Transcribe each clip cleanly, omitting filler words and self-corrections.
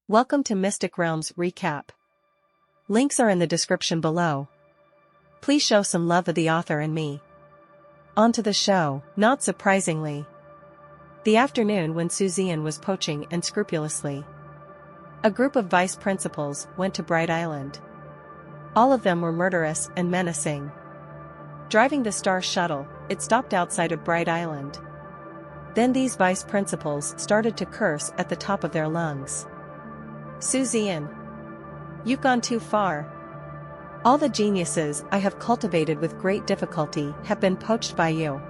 Welcome to Mystic Realms Recap. Links are in the description below. Please show some love of the author and me. On to the show. Not surprisingly, the afternoon when Zian was poaching unscrupulously, a group of vice principals went to Bright Island. All of them were murderous and menacing. Driving the Star Shuttle, it stopped outside of Bright Island. Then these vice principals started to curse at the top of their lungs. Zian, you've gone too far. All the geniuses I have cultivated with great difficulty have been poached by you.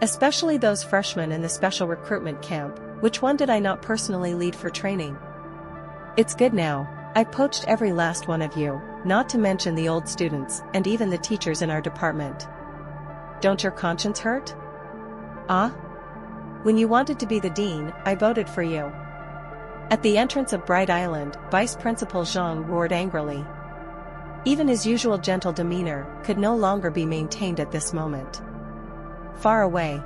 Especially those freshmen in the special recruitment camp. Which one did I not personally lead for training? It's good now. I poached every last one of you, not to mention the old students and even the teachers in our department. Don't your conscience hurt? Ah? When you wanted to be the dean, I voted for you. At the entrance of Bright Island, Vice Principal Zhang roared angrily. Even his usual gentle demeanor could no longer be maintained at this moment. Far away,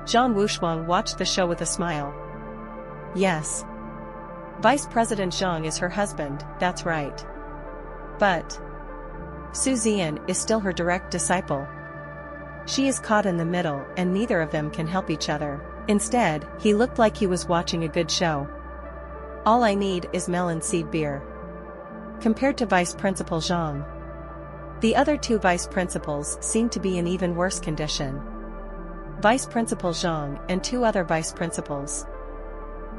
Zhang Wushuang watched the show with a smile. Yes. Vice President Zhang is her husband, that's right. But Zian is still her direct disciple. She is caught in the middle and neither of them can help each other. Instead, he looked like he was watching a good show. All I need is melon seed beer. Compared to Vice Principal Zhang, the other two vice principals seemed to be in even worse condition. Vice Principal Zhang and two other vice principals.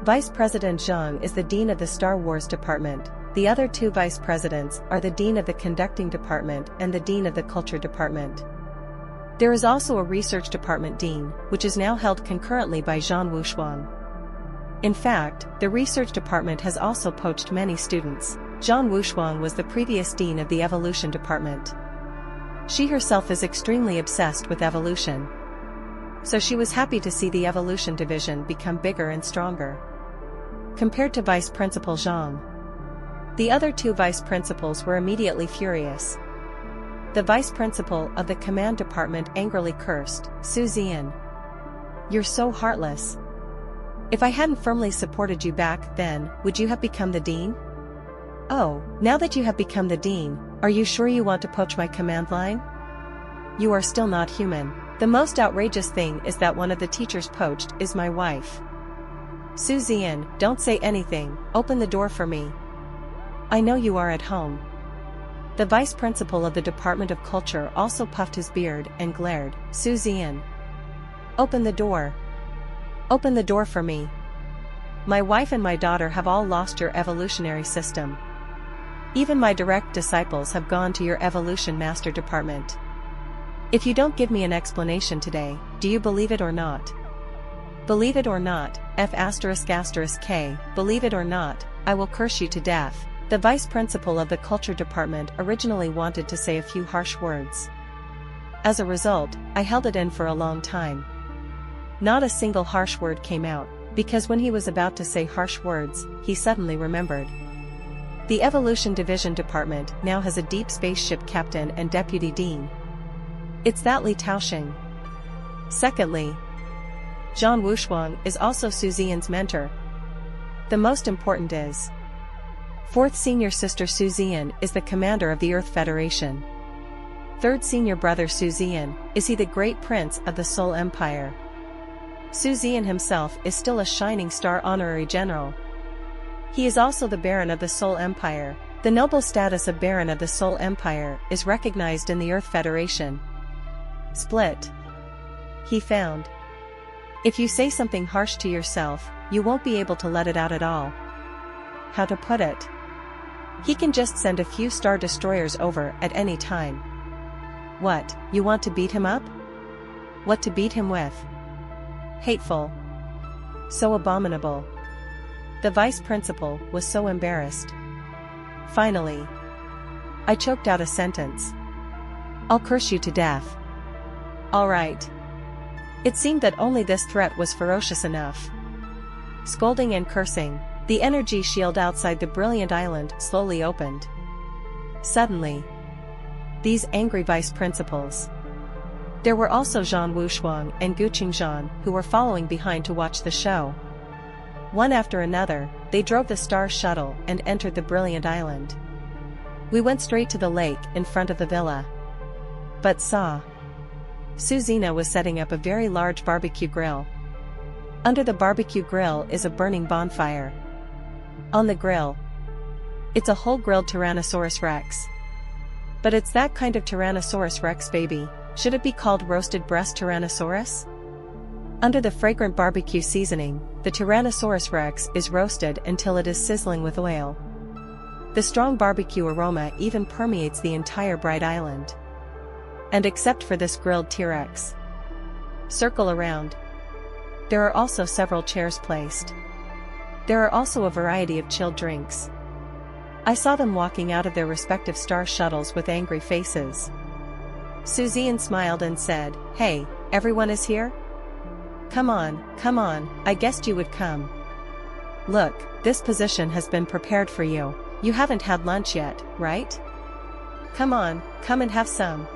Vice President Zhang is the dean of the Star Wars department. The other two vice presidents are the dean of the conducting department and the dean of the culture department. There is also a research department dean, which is now held concurrently by Zhang Wushuang. In fact, the research department has also poached many students. Zhang Wushuang was the previous dean of the evolution department. She herself is extremely obsessed with evolution. So she was happy to see the evolution division become bigger and stronger. Compared to Vice Principal Zhang, the other two vice principals were immediately furious. The vice principal of the command department angrily cursed, Zian, you're so heartless. If I hadn't firmly supported you back then, would you have become the dean? Oh, now that you have become the dean, are you sure you want to poach my command line? You are still not human. The most outrageous thing is that one of the teachers poached is my wife. Zian, don't say anything, open the door for me. I know you are at home. The vice principal of the Department of Culture also puffed his beard and glared. Zian, open the door. Open the door for me. My wife and my daughter have all lost your evolutionary system. Even my direct disciples have gone to your evolution master department. If you don't give me an explanation today, do you believe it or not? Believe it or not, F***K, believe it or not, I will curse you to death. The vice principal of the culture department originally wanted to say a few harsh words. As a result, I held it in for a long time. Not a single harsh word came out, because when he was about to say harsh words, he suddenly remembered. The Evolution Division Department now has a deep spaceship captain and deputy dean. It's that Li Taoxing. Secondly, Zhang Wushuang is also Zian's mentor. The most important is, fourth senior sister Zian is the commander of the Earth Federation. Third senior brother Zian, is he the great prince of the Soul Empire? Zian himself is still a Shining Star honorary general. He is also the Baron of the Soul Empire. The noble status of Baron of the Soul Empire is recognized in the Earth Federation. Split. He found. If you say something harsh to yourself, you won't be able to let it out at all. How to put it? He can just send a few star destroyers over at any time. What, you want to beat him up? What to beat him with? Hateful. So abominable. The vice principal was so embarrassed. Finally, I choked out a sentence. I'll curse you to death. All right. It seemed that only this threat was ferocious enough. Scolding and cursing, the energy shield outside the brilliant island slowly opened. Suddenly, these angry vice principals. There were also Zhang Wushuang and Gu Qingzhan who were following behind to watch the show. One after another, they drove the star shuttle and entered the brilliant island. We went straight to the lake in front of the villa. But Suzina was setting up a very large barbecue grill. Under the barbecue grill is a burning bonfire. On the grill, it's a whole grilled Tyrannosaurus Rex. But it's that kind of Tyrannosaurus Rex, baby. Should it be called roasted breast Tyrannosaurus? Under the fragrant barbecue seasoning, the Tyrannosaurus Rex is roasted until it is sizzling with oil. The strong barbecue aroma even permeates the entire bright island. And except for this grilled T-Rex circle around, there are also several chairs placed. There are also a variety of chilled drinks. I saw them walking out of their respective star shuttles with angry faces. Zian smiled and said, "Hey, everyone is here? Come on, I guessed you would come. Look, this position has been prepared for you. You haven't had lunch yet, right? Come on, come and have some."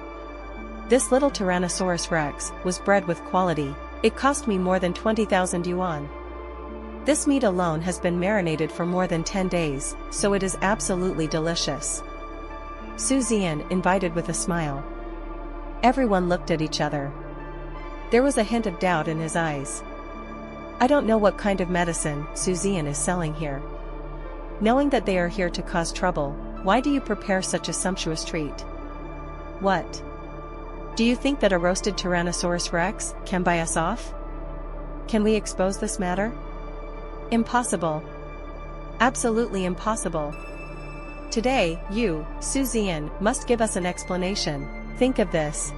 This little Tyrannosaurus Rex was bred with quality. It cost me more than 20,000 yuan. This meat alone has been marinated for more than 10 days, so it is absolutely delicious. Zian invited with a smile. Everyone looked at each other. There was a hint of doubt in his eyes. I don't know what kind of medicine Zian is selling here. Knowing that they are here to cause trouble, why do you prepare such a sumptuous treat? What? Do you think that a roasted Tyrannosaurus Rex can buy us off? Can we expose this matter? Impossible. Absolutely impossible. Today, you, Zian, must give us an explanation. Think of this.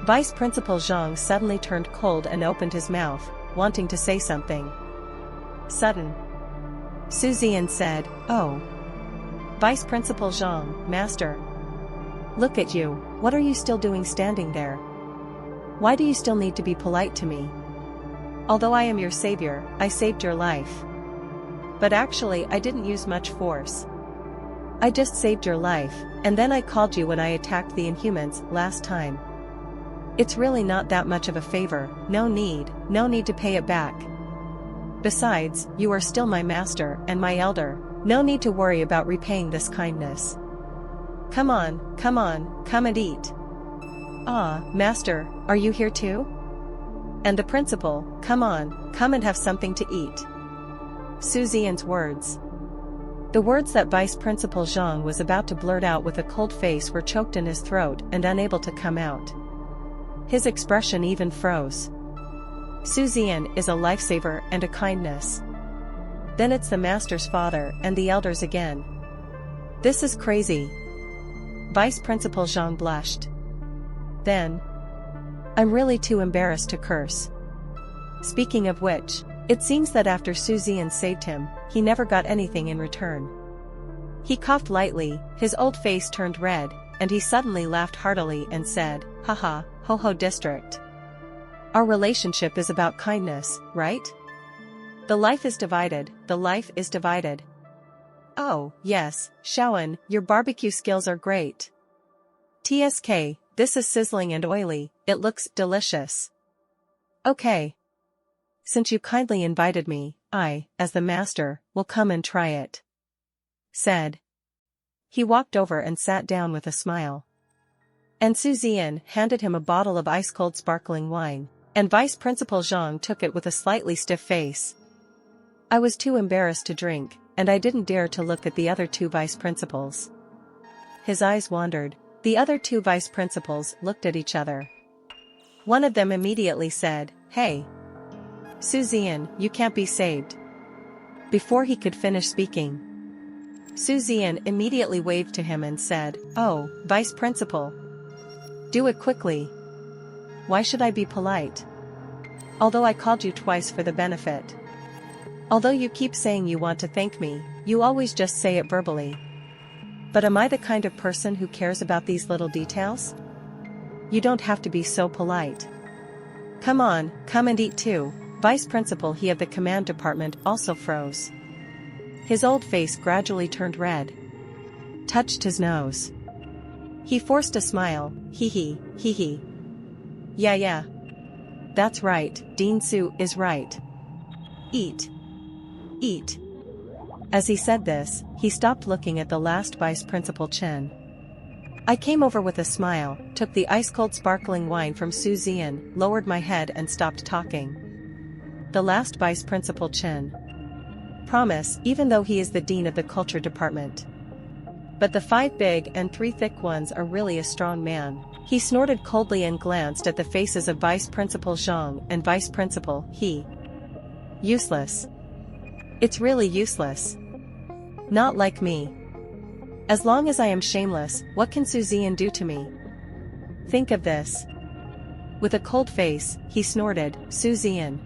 Vice Principal Zhang suddenly turned cold and opened his mouth, wanting to say something. Sudden. Zian said, "Oh. Vice Principal Zhang, Master. Look at you, what are you still doing standing there? Why do you still need to be polite to me? Although I am your savior, I saved your life. But actually I didn't use much force. I just saved your life, and then I called you when I attacked the Inhumans last time. It's really not that much of a favor, no need to pay it back. Besides, you are still my master and my elder, no need to worry about repaying this kindness. Come on, come and eat. Ah, master, are you here too? And the principal, come and have something to eat." Zian's words. The words that Vice Principal Zhang was about to blurt out with a cold face were choked in his throat and unable to come out. His expression even froze. Zian is a lifesaver and a kindness. Then it's the master's father and the elders again. This is crazy. Vice Principal Zhang blushed. Then, I'm really too embarrassed to curse. Speaking of which, it seems that after Zian saved him, he never got anything in return. He coughed lightly, his old face turned red, and he suddenly laughed heartily and said, "Haha, ho-ho district. Our relationship is about kindness, right? The life is divided. Oh, yes, Shaoan, your barbecue skills are great. TSK, this is sizzling and oily, it looks delicious. Okay. Since you kindly invited me, I, as the master, will come and try it," said. He walked over and sat down with a smile. And Zian handed him a bottle of ice-cold sparkling wine, and Vice Principal Zhang took it with a slightly stiff face. I was too embarrassed to drink, and I didn't dare to look at the other two vice principals. His eyes wandered. The other two vice principals looked at each other. One of them immediately said, "Hey, Zian, you can't be saved." Before he could finish speaking, Zian immediately waved to him and said, "Oh, Vice Principal. Do it quickly. Why should I be polite? Although I called you twice for the benefit. Although you keep saying you want to thank me, you always just say it verbally. But am I the kind of person who cares about these little details? You don't have to be so polite. Come on, come and eat too." Vice Principal He of the command department also froze. His old face gradually turned red. Touched his nose. He forced a smile, hee. Yeah. That's right, Dean Su is right. Eat. Eat. As he said this, he stopped looking at the last vice principal Chen. I came over with a smile, took the ice-cold sparkling wine from Zian, lowered my head and stopped talking. The last vice principal Chen. Promise, even though he is the dean of the culture department. But the 5 big and 3 thick ones are really a strong man. He snorted coldly and glanced at the faces of Vice Principal Zhang and Vice Principal He. Useless. It's really useless. Not like me. As long as I am shameless, what can Zian do to me? Think of this. With a cold face, he snorted, Zian.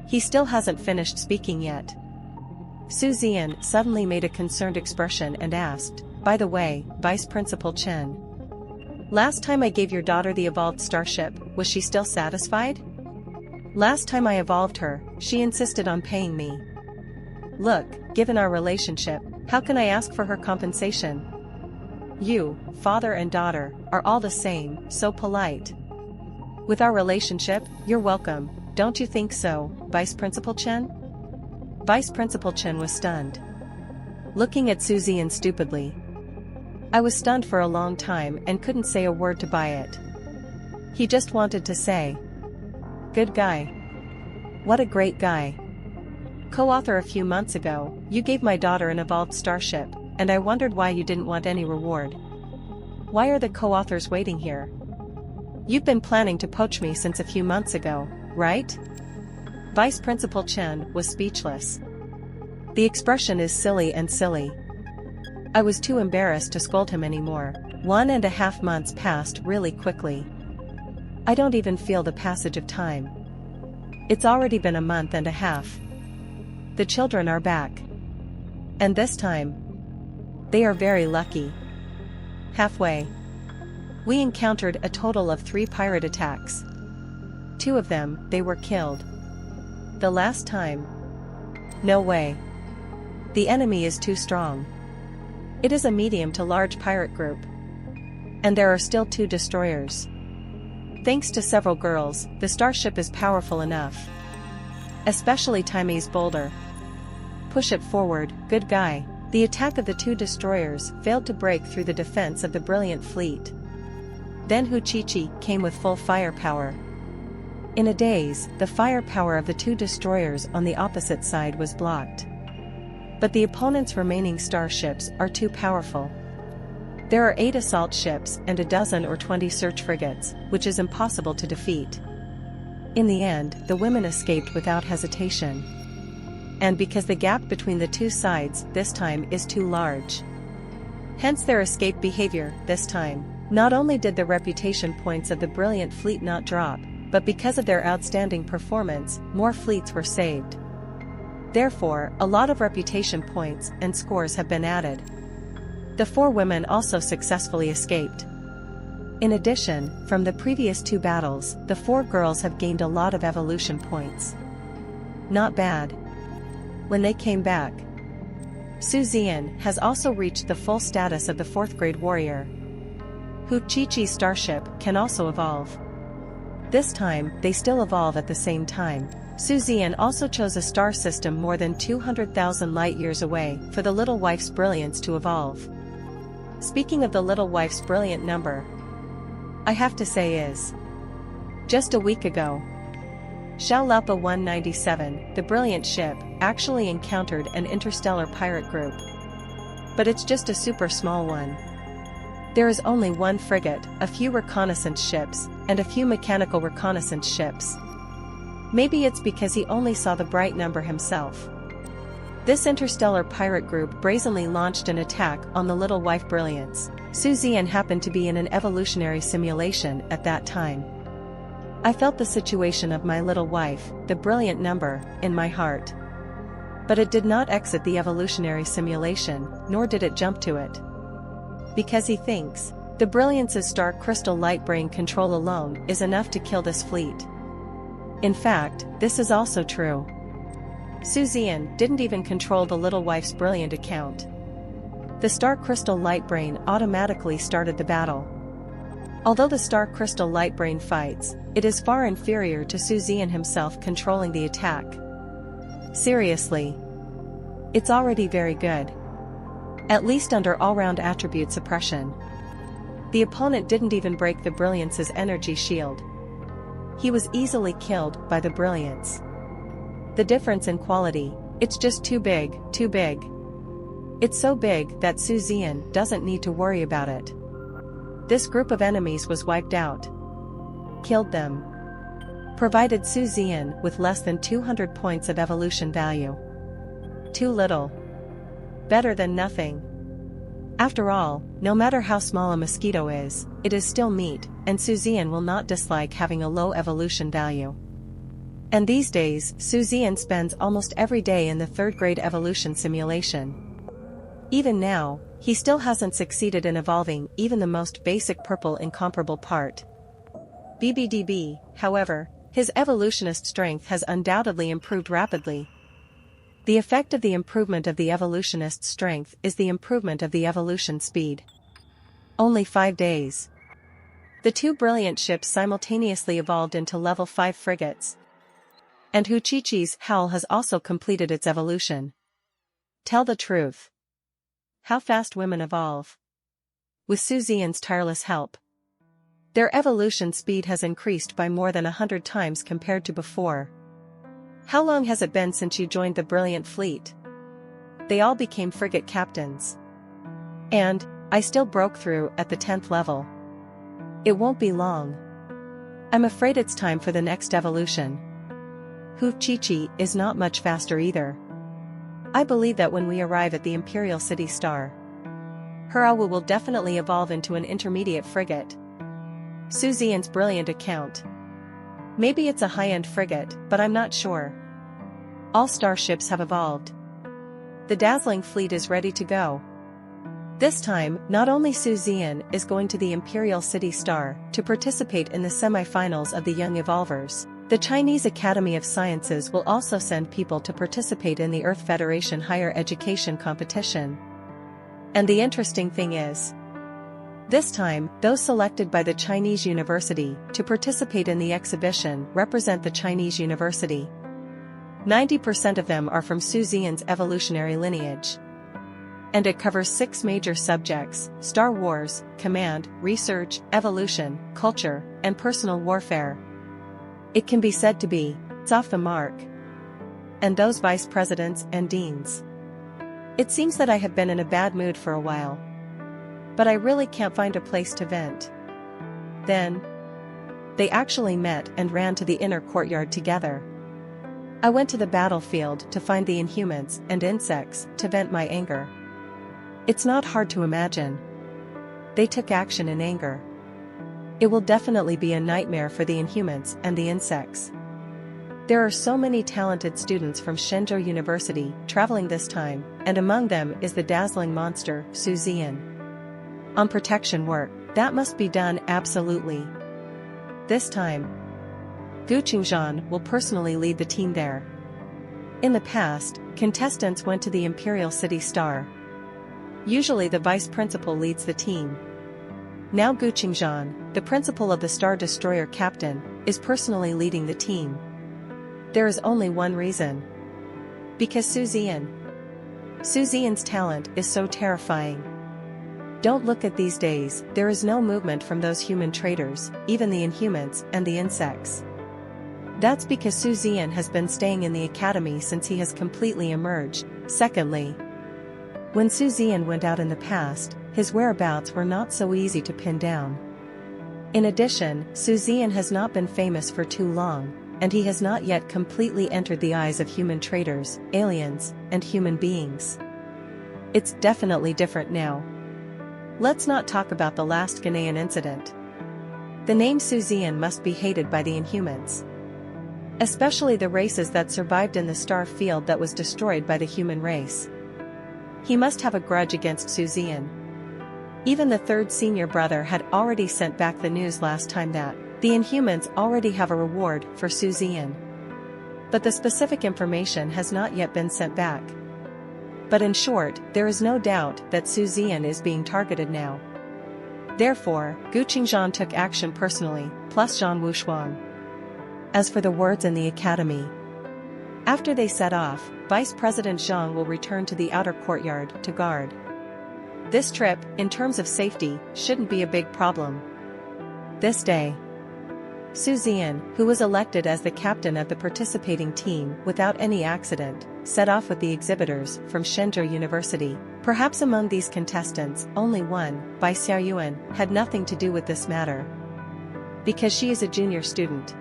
He still hasn't finished speaking yet. Zian suddenly made a concerned expression and asked, by the way, Vice Principal Chen. Last time I gave your daughter the evolved starship, was she still satisfied? Last time I evolved her, she insisted on paying me. Look, given our relationship, how can I ask for her compensation? You, father and daughter, are all the same, so polite. With our relationship, you're welcome, don't you think so, Vice Principal Chen? Vice Principal Chen was stunned. Looking at Zian stupidly. I was stunned for a long time and couldn't say a word to buy it. He just wanted to say. Good guy. What a great guy. Co-author a few months ago, you gave my daughter an evolved starship, and I wondered why you didn't want any reward. Why are the co-authors waiting here? You've been planning to poach me since a few months ago, right? Vice Principal Chen was speechless. The expression is silly and silly. I was too embarrassed to scold him anymore. 1.5 months passed really quickly. I don't even feel the passage of time. It's already been a month and a half. The children are back. And this time, they are very lucky. Halfway, we encountered a total of 3 pirate attacks. 2 of them, they were killed. The last time? No way. The enemy is too strong. It is a medium to large pirate group. And there are still 2 destroyers. Thanks to several girls, the starship is powerful enough. Especially Time's boulder. Push it forward, good guy. The attack of the 2 destroyers failed to break through the defense of the brilliant fleet. Then Chi came with full firepower. In a daze, the firepower of the 2 destroyers on the opposite side was blocked. But the opponent's remaining starships are too powerful. There are 8 assault ships and a dozen or 20 search frigates, which is impossible to defeat. In the end, the women escaped without hesitation. And because the gap between the 2 sides this time is too large. Hence their escape behavior this time. Not only did the reputation points of the brilliant fleet not drop, but because of their outstanding performance, more fleets were saved. Therefore, a lot of reputation points and scores have been added. The 4 women also successfully escaped. In addition, from the previous 2 battles, the 4 girls have gained a lot of evolution points. Not bad. When they came back, Zian has also reached the full status of the 4th grade warrior. Chi's starship can also evolve. This time, they still evolve at the same time. Zian also chose a star system more than 200,000 light-years away for the little wife's brilliance to evolve. Speaking of the little wife's brilliant number, I have to say is. Just a week ago, Ep.191-200, the brilliant ship, actually encountered an interstellar pirate group. But it's just a super small one. There is only 1 frigate, a few reconnaissance ships, and a few mechanical reconnaissance ships. Maybe it's because he only saw the bright number himself. This interstellar pirate group brazenly launched an attack on the little wife brilliance. Zian happened to be in an evolutionary simulation at that time. I felt the situation of my little wife, the brilliant number, in my heart. But it did not exit the evolutionary simulation, nor did it jump to it. Because he thinks, the brilliance's star crystal light brain control alone is enough to kill this fleet. In fact, this is also true. Zian didn't even control the little wife's brilliant account. The star crystal light brain automatically started the battle. Although the star crystal light brain fights, it is far inferior to Zian himself controlling the attack. Seriously. It's already very good. At least under all-round attribute suppression. The opponent didn't even break the Brilliance's energy shield. He was easily killed by the Brilliance. The difference in quality, it's just too big, too big. It's so big that Zian doesn't need to worry about it. This group of enemies was wiped out. Killed them. Provided Zian with less than 200 points of evolution value. Too little. Better than nothing. After all, no matter how small a mosquito is, it is still meat, and Zian will not dislike having a low evolution value. And these days, Zian spends almost every day in the 3rd grade evolution simulation. Even now, he still hasn't succeeded in evolving even the most basic purple incomparable part. BBDB, however, his evolutionist strength has undoubtedly improved rapidly. The effect of the improvement of the evolutionist's strength is the improvement of the evolution speed. Only 5 days. The 2 brilliant ships simultaneously evolved into level 5 frigates. And Huchichi's Howl has also completed its evolution. Tell the truth. How fast women evolve. With Zian's tireless help. Their evolution speed has increased by more than 100 times compared to before. How long has it been since you joined the brilliant fleet? They all became frigate captains. And, I still broke through at the 10th level. It won't be long. I'm afraid it's time for the next evolution. Huchichi is not much faster either. I believe that when we arrive at the Imperial City Star, Hurawu will definitely evolve into an intermediate frigate. Zian's brilliant account. Maybe it's a high-end frigate, but I'm not sure. All starships have evolved. The dazzling fleet is ready to go. This time, not only Zian is going to the Imperial City Star to participate in the semi-finals of the Young Evolvers, the Chinese Academy of Sciences will also send people to participate in the Earth Federation Higher Education Competition. And the interesting thing is, this time, those selected by the Chinese university to participate in the exhibition represent the Chinese university. 90% of them are from Zian's evolutionary lineage. And it covers 6 major subjects: Star Wars, Command, Research, Evolution, Culture, and Personal Warfare. It can be said to be, it's off the mark. And those vice presidents and deans. It seems that I have been in a bad mood for a while. But I really can't find a place to vent. Then, they actually met and ran to the inner courtyard together. I went to the battlefield to find the Inhumans and insects to vent my anger. It's not hard to imagine. They took action in anger. It will definitely be a nightmare for the Inhumans and the insects. There are so many talented students from Shenzhou University traveling this time, and among them is the dazzling monster, Zian. On protection work, that must be done absolutely. This time, Gu Qingzhan will personally lead the team there. In the past, contestants went to the Imperial City Star. Usually the vice principal leads the team. Now Gu Qingzhan, the principal of the Star Destroyer captain, is personally leading the team. There is only one reason. Because Zian. Zian's talent is so terrifying. Don't look at these days, there is no movement from those human traitors, even the Inhumans and the insects. That's because Zian has been staying in the academy since he has completely emerged. Secondly, when Zian went out in the past, his whereabouts were not so easy to pin down. In addition, Zian has not been famous for too long, and he has not yet completely entered the eyes of human traitors, aliens, and human beings. It's definitely different now. Let's not talk about the last Ghanaian incident. The name Zian must be hated by the Inhumans. Especially the races that survived in the star field that was destroyed by the human race. He must have a grudge against Zian. Even the third senior brother had already sent back the news last time that the Inhumans already have a reward for Zian. But the specific information has not yet been sent back. But in short, there is no doubt that Zian is being targeted now. Therefore, Gu Qingzhan took action personally, plus Zhang Wushuang. As for the words in the academy, After they set off, Vice President Zhang will return to the outer courtyard to guard. This trip, in terms of safety, shouldn't be a big problem. This day, Zian, who was elected as the captain of the participating team without any accident, set off with the exhibitors from Shenzhou University. Perhaps among these contestants, only one, Bai Xiaoyuan, had nothing to do with this matter. Because she is a junior student.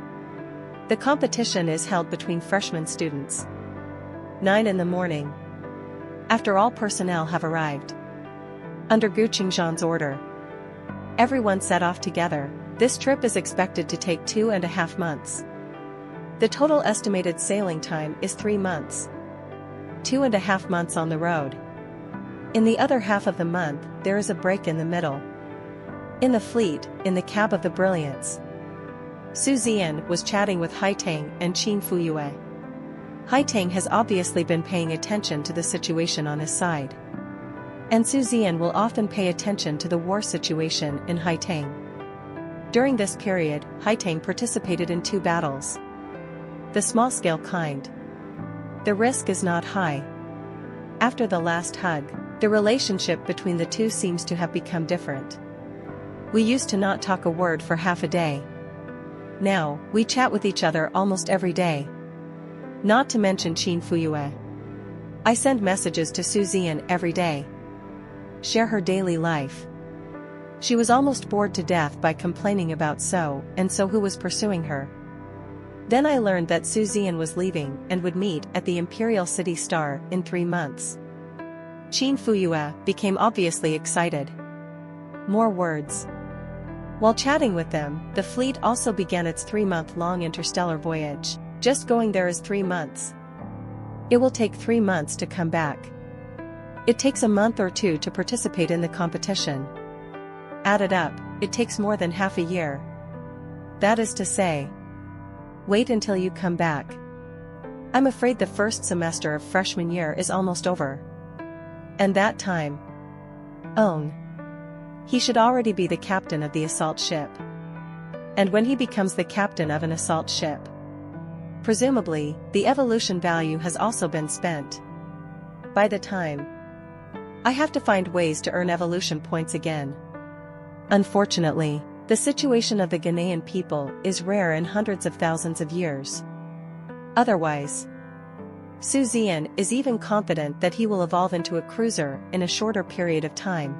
The competition is held between freshman students. 9 in the morning. After all personnel have arrived. Under Gu Qingzhan's order. Everyone set off together. This trip is expected to take 2.5 months. The total estimated sailing time is 3 months. 2.5 months on the road. In the other half of the month, there is a break in the middle. In the fleet, in the cab of the Brilliance, Zian was chatting with Haitang and Qin Fuyue. Haitang has obviously been paying attention to the situation on his side. And Zian will often pay attention to the war situation in Haitang. During this period, Haitang participated in 2 battles. The small-scale kind. The risk is not high. After the last hug, the relationship between the two seems to have become different. We used to not talk a word for half a day. Now, we chat with each other almost every day. Not to mention Qin Fuyue. I send messages to Zian every day. Share her daily life. She was almost bored to death by complaining about so and so who was pursuing her. Then I learned that Zian was leaving and would meet at the Imperial City Star in 3 months. Qin Fuyue became obviously excited. More words. While chatting with them, the fleet also began its 3-month-long interstellar voyage. Just going there is 3 months. It will take 3 months to come back. It takes a month or 2 to participate in the competition. Added up, it takes more than half a year. That is to say, wait until you come back. I'm afraid the first semester of freshman year is almost over. And that time, he should already be the captain of the assault ship. And when he becomes the captain of an assault ship, presumably, the evolution value has also been spent. By the time, I have to find ways to earn evolution points again. Unfortunately, the situation of the Ghanaian people is rare in hundreds of thousands of years. Otherwise, Zian is even confident that he will evolve into a cruiser in a shorter period of time.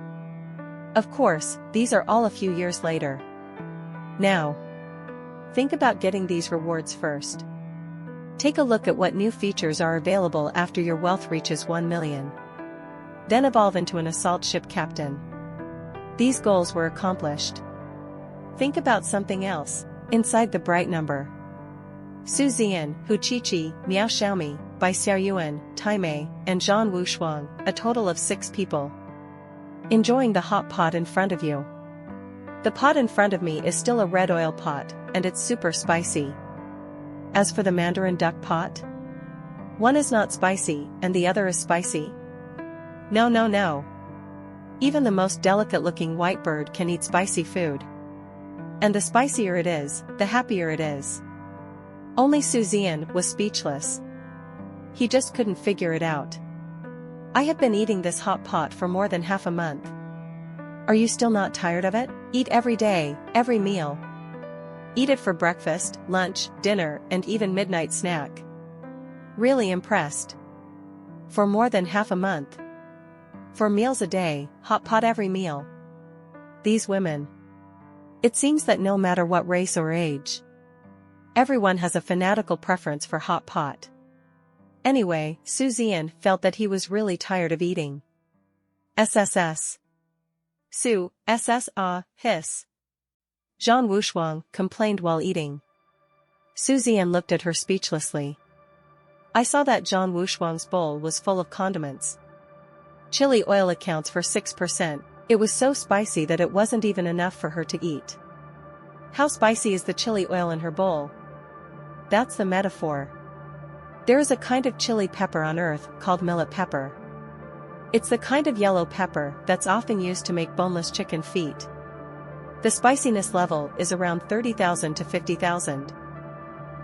Of course, these are all a few years later. Now, think about getting these rewards first. Take a look at what new features are available after your wealth reaches 1 million. Then evolve into an assault ship captain. These goals were accomplished. Think about something else, inside the bright number. Zian, Hu Qiqi, Miao Xiaomi, Bai Xiaoyuan, Tai Mei, and Zhang Wushuang, a total of 6 people. Enjoying the hot pot in front of you. The pot in front of me is still a red oil pot, and it's super spicy. As for the Mandarin duck pot, one is not spicy and the other is spicy. No, no, no. Even the most delicate-looking white bird can eat spicy food. And the spicier it is, the happier it is. Only Zian was speechless. He just couldn't figure it out. I have been eating this hot pot for more than half a month. Are you still not tired of it? Eat every day, every meal. Eat it for breakfast, lunch, dinner, and even midnight snack. Really impressed. For more than half a month. 4 meals a day, hot pot every meal. These women. It seems that no matter what race or age, everyone has a fanatical preference for hot pot. Anyway, Zian felt that he was really tired of eating. SSS. Su, SS hiss. Zhang Wushuang complained while eating. Zian looked at her speechlessly. I saw that Zhang Wushuang's bowl was full of condiments. Chili oil accounts for 6%, it was so spicy that it wasn't even enough for her to eat. How spicy is the chili oil in her bowl? That's the metaphor. There is a kind of chili pepper on Earth called millet pepper. It's the kind of yellow pepper that's often used to make boneless chicken feet. The spiciness level is around 30,000 to 50,000.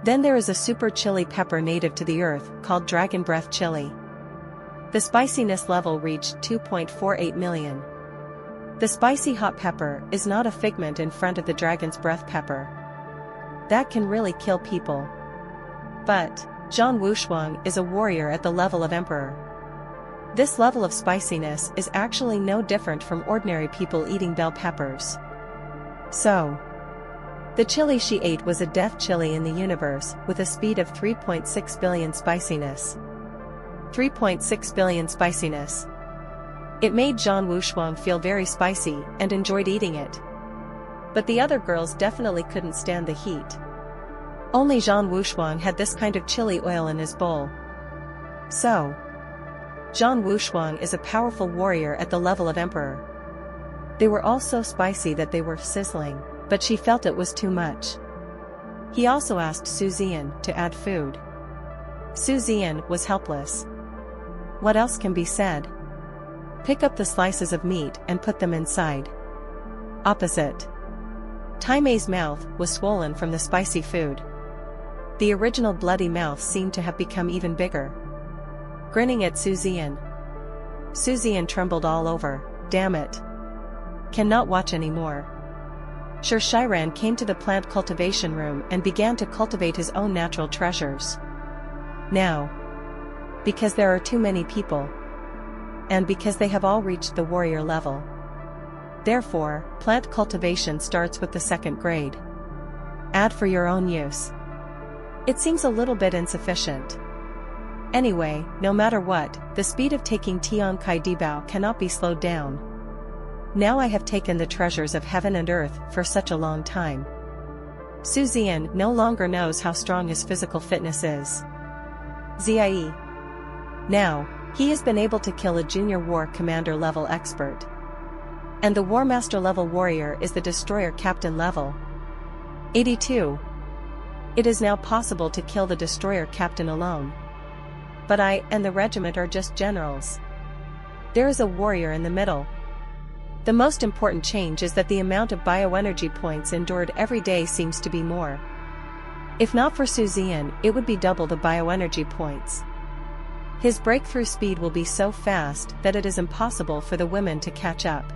Then there is a super chili pepper native to the earth called dragon breath chili. The spiciness level reached 2.48 million. The spicy hot pepper is not a figment in front of the dragon's breath pepper. That can really kill people. But Zhan Wushuang is a warrior at the level of emperor. This level of spiciness is actually no different from ordinary people eating bell peppers. So, the chili she ate was a death chili in the universe with a speed of 3.6 billion spiciness. 3.6 billion spiciness. It made Zhan Wushuang feel very spicy and enjoyed eating it. But the other girls definitely couldn't stand the heat. Only Zhan Wushuang had this kind of chili oil in his bowl. So, Zhan Wushuang is a powerful warrior at the level of emperor. They were all so spicy that they were sizzling, but she felt it was too much. He also asked Su Zian to add food. Su Zian was helpless. What else can be said? Pick up the slices of meat and put them inside. Opposite. Taimei's mouth was swollen from the spicy food. The original bloody mouth seemed to have become even bigger. Grinning at Su Zian. Su Zian trembled all over. Damn it. Cannot watch anymore. Sher Shiran came to the plant cultivation room and began to cultivate his own natural treasures. Now, because there are too many people, and because they have all reached the warrior level. Therefore, plant cultivation starts with the second grade. Add for your own use. It seems a little bit insufficient. Anyway, no matter what, the speed of taking Tian Kai Dibao cannot be slowed down. Now I have taken the treasures of heaven and earth for such a long time. Su Zian no longer knows how strong his physical fitness is. Zia. Now, he has been able to kill a junior war commander level expert. And the War Master level warrior is the destroyer captain level. 82. It is now possible to kill the destroyer captain alone. But I and the regiment are just generals. There is a warrior in the middle. The most important change is that the amount of bioenergy points endured every day seems to be more. If not for Su Zian, it would be double the bioenergy points. His breakthrough speed will be so fast that it is impossible for the women to catch up.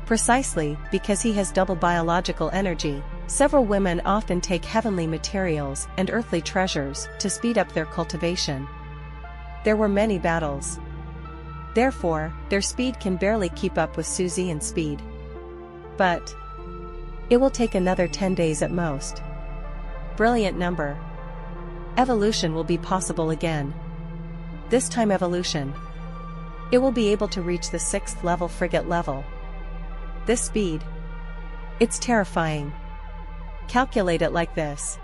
Precisely because he has double biological energy, several women often take heavenly materials and earthly treasures to speed up their cultivation. There were many battles. Therefore, their speed can barely keep up with Su Zian's speed. But it will take another 10 days at most. Brilliant number. Evolution will be possible again. This time evolution. It will be able to reach the 6th level frigate level. This speed. It's terrifying. Calculate it like this.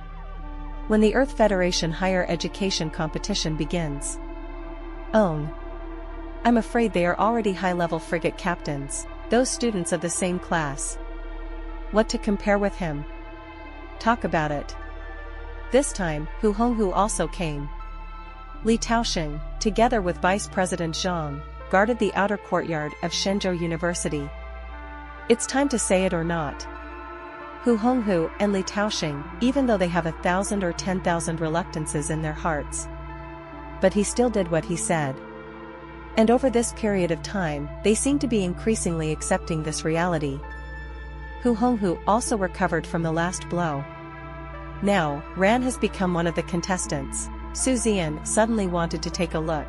When the Earth Federation higher education competition begins. I'm afraid they are already high-level frigate captains, those students of the same class. What to compare with him? Talk about it. This time, Hu Honghu also came. Li Taoxing, together with Vice President Zhang, guarded the outer courtyard of Shenzhou University. It's time to say it or not. Hu Honghu and Li Taoxing, even though they have 1,000 or 10,000 reluctances in their hearts. But he still did what he said. And over this period of time, they seem to be increasingly accepting this reality. Hu Honghu also recovered from the last blow. Now, Ran has become one of the contestants. Su Zian suddenly wanted to take a look.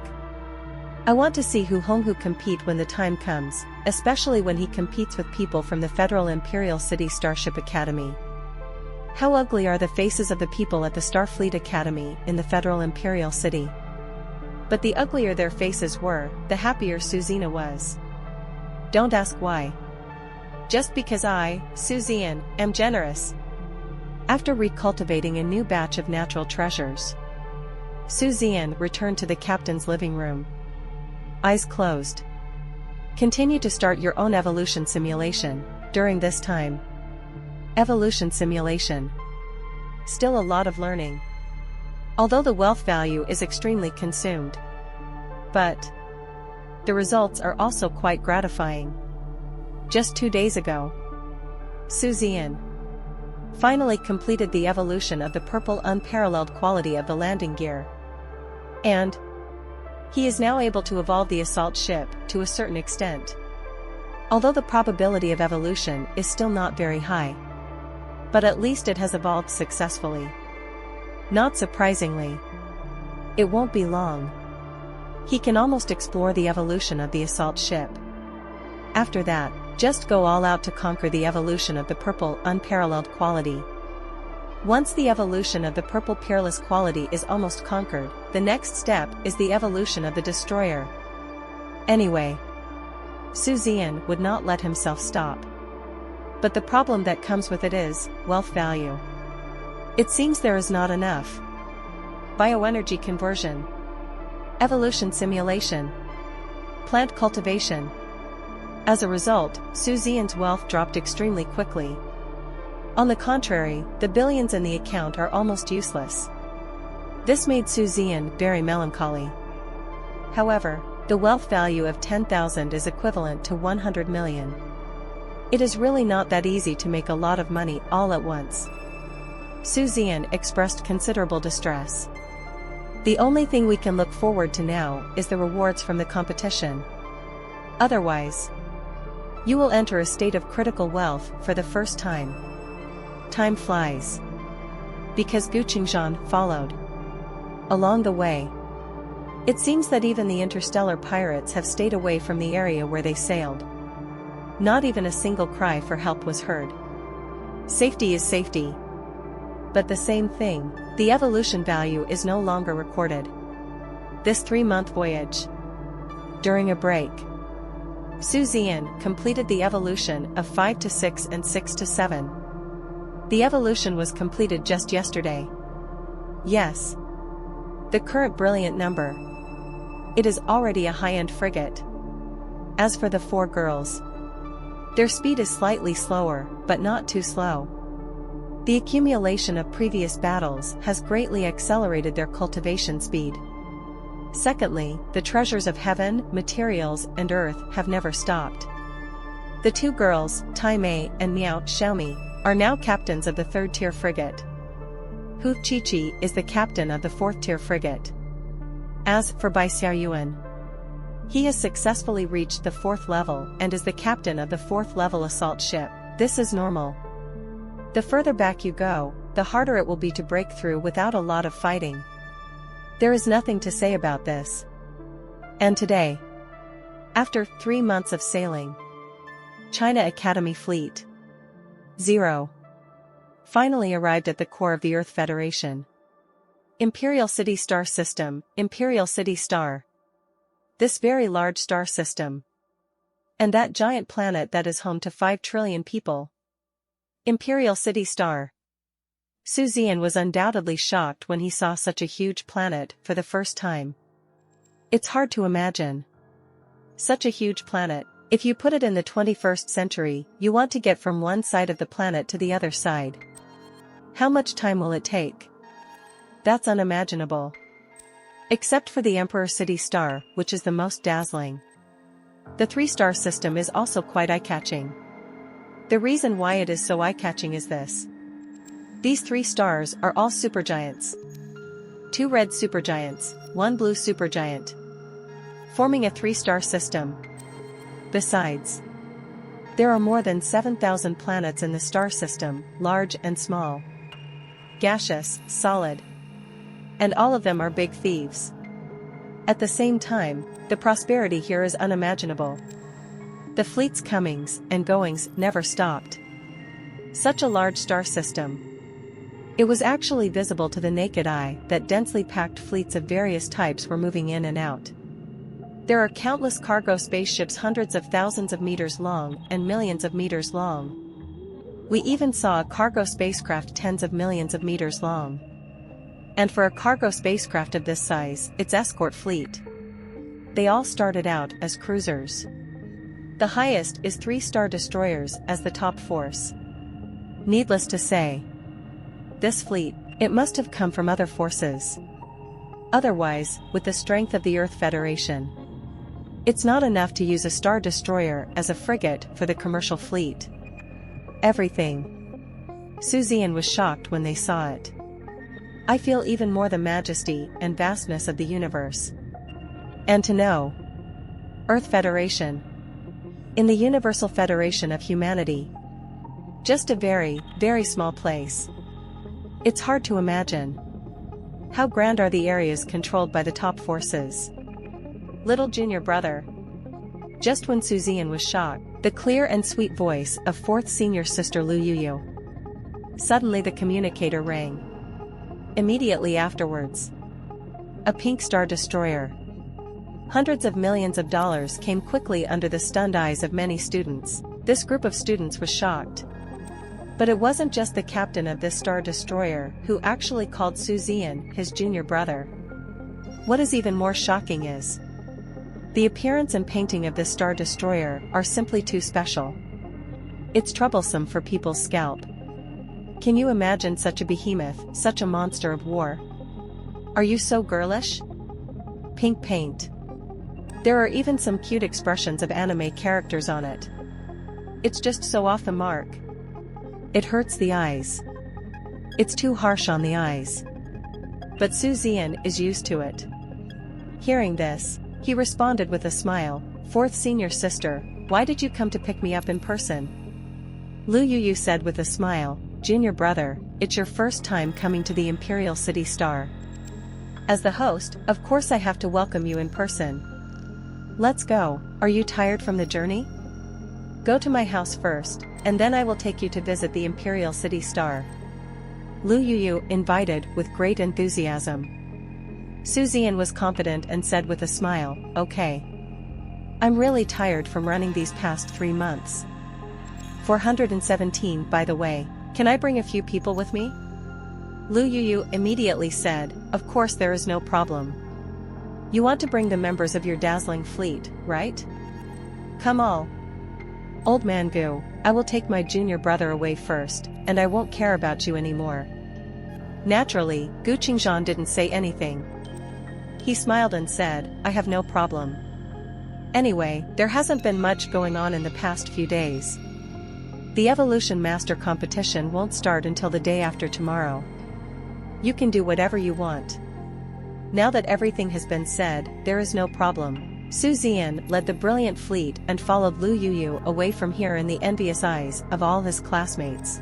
I want to see Hu Honghu compete when the time comes, especially when he competes with people from the Federal Imperial City Starship Academy. How ugly are the faces of the people at the Starfleet Academy in the Federal Imperial City. But the uglier their faces were, the happier Su Zian was. Don't ask why. Just because I, Su Zian, am generous. After recultivating a new batch of natural treasures, Su Zian returned to the captain's living room. Eyes closed. Continue to start your own evolution simulation, during this time. Evolution simulation. Still a lot of learning. Although the wealth value is extremely consumed. But the results are also quite gratifying. Just 2 days ago. Su Zian. finally completed the evolution of the purple unparalleled quality of the landing gear. And he is now able to evolve the assault ship to a certain extent. Although the probability of evolution is still not very high. But at least it has evolved successfully. Not surprisingly, it won't be long. He can almost explore the evolution of the assault ship. After that, just go all out to conquer the evolution of the purple unparalleled quality. Once the evolution of the purple peerless quality is almost conquered, the next step is the evolution of the destroyer. Anyway, Zian would not let himself stop. But the problem that comes with it is wealth value. It seems there is not enough. Bioenergy conversion, evolution simulation, plant cultivation. As a result, Zian's wealth dropped extremely quickly. On the contrary, the billions in the account are almost useless. This made Zian very melancholy. However, the wealth value of 10,000 is equivalent to 100 million. It is really not that easy to make a lot of money all at once. Zian expressed considerable distress. The only thing we can look forward to now is the rewards from the competition. Otherwise, you will enter a state of critical wealth for the first time. Time flies. Because Gu Qingzhan followed. Along the way, it seems that even the interstellar pirates have stayed away from the area where they sailed. Not even a single cry for help was heard. Safety is safety. But the same thing, the evolution value is no longer recorded. This 3-month voyage. During a break, Zian completed the evolution of 5 to 6 and 6 to 7. The evolution was completed just yesterday. Yes. The current brilliant number. It is already a high-end frigate. As for the 4 girls, their speed is slightly slower, but not too slow. The accumulation of previous battles has greatly accelerated their cultivation speed. Secondly, the treasures of heaven, materials, and earth have never stopped. The 2 girls, Tai Mei and Miao Xiaomi, are now captains of the 3rd-tier frigate. Hu Qiqi is the captain of the 4th-tier frigate. As for Bai Xiaoyuan, he has successfully reached the 4th level and is the captain of the 4th-level assault ship. This is normal. The further back you go, the harder it will be to break through without a lot of fighting. There is nothing to say about this. And today, after 3 months of sailing, China Academy Fleet 0 finally arrived at the core of the Earth Federation. Imperial City Star System, Imperial City Star. This very large star system. And that giant planet that is home to 5 trillion people. Imperial City Star. Zian was undoubtedly shocked when he saw such a huge planet for the first time. It's hard to imagine. Such a huge planet. If you put it in the 21st century, you want to get from one side of the planet to the other side. How much time will it take? That's unimaginable. Except for the Emperor City Star, which is the most dazzling. The 3-star system is also quite eye-catching. The reason why it is so eye-catching is this. These 3 stars are all supergiants. 2 red supergiants, 1 blue supergiant. Forming a 3-star system. Besides, there are more than 7,000 planets in the star system, large and small. Gaseous, solid. And all of them are big thieves. At the same time, the prosperity here is unimaginable. The fleet's comings and goings never stopped. Such a large star system. It was actually visible to the naked eye that densely packed fleets of various types were moving in and out. There are countless cargo spaceships hundreds of thousands of meters long and millions of meters long. We even saw a cargo spacecraft tens of millions of meters long. And for a cargo spacecraft of this size, its escort fleet. They all started out as cruisers. The highest is 3-star destroyers as the top force. Needless to say, this fleet, it must have come from other forces. Otherwise, with the strength of the Earth Federation, it's not enough to use a star destroyer as a frigate for the commercial fleet. Everything Zian was shocked when they saw it. I feel even more the majesty and vastness of the universe. And to know. Earth Federation. In the Universal Federation of Humanity. Just a very, very small place. It's hard to imagine. How grand are the areas controlled by the top forces? Little junior brother. Just when Zian was shocked, the clear and sweet voice of fourth senior sister Lu Yuyu. Suddenly the communicator rang. Immediately afterwards. A pink star destroyer. Hundreds of millions of dollars came quickly under the stunned eyes of many students. This group of students was shocked. But it wasn't just the captain of this star destroyer who actually called Zian his junior brother. What is even more shocking is the appearance and painting of this star destroyer are simply too special. It's troublesome for people's scalp. Can you imagine such a behemoth, such a monster of war? Are you so girlish? Pink paint. There are even some cute expressions of anime characters on it. It's just so off the mark. It hurts the eyes. It's too harsh on the eyes. But Zian is used to it. Hearing this, he responded with a smile, "Fourth senior sister, why did you come to pick me up in person?" Lu Yuyu said with a smile, "Junior brother, it's your first time coming to the Imperial City Star. As the host, of course I have to welcome you in person. Let's go, are you tired from the journey? Go to my house first, and then I will take you to visit the Imperial City Star." Lu Yuyu invited with great enthusiasm. Zian was confident and said with a smile, "Okay. I'm really tired from running these past 3 months. 417 by the way, can I bring a few people with me?" Lu Yuyu immediately said, "Of course there is no problem. You want to bring the members of your dazzling fleet, right? Come all. Old man Gu, I will take my junior brother away first, and I won't care about you anymore." Naturally, Gu Qingzhan didn't say anything. He smiled and said, "I have no problem. Anyway, there hasn't been much going on in the past few days. The Evolution Master competition won't start until the day after tomorrow. You can do whatever you want." Now that everything has been said, there is no problem. Zian led the brilliant fleet and followed Lu Yuyu away from here in the envious eyes of all his classmates.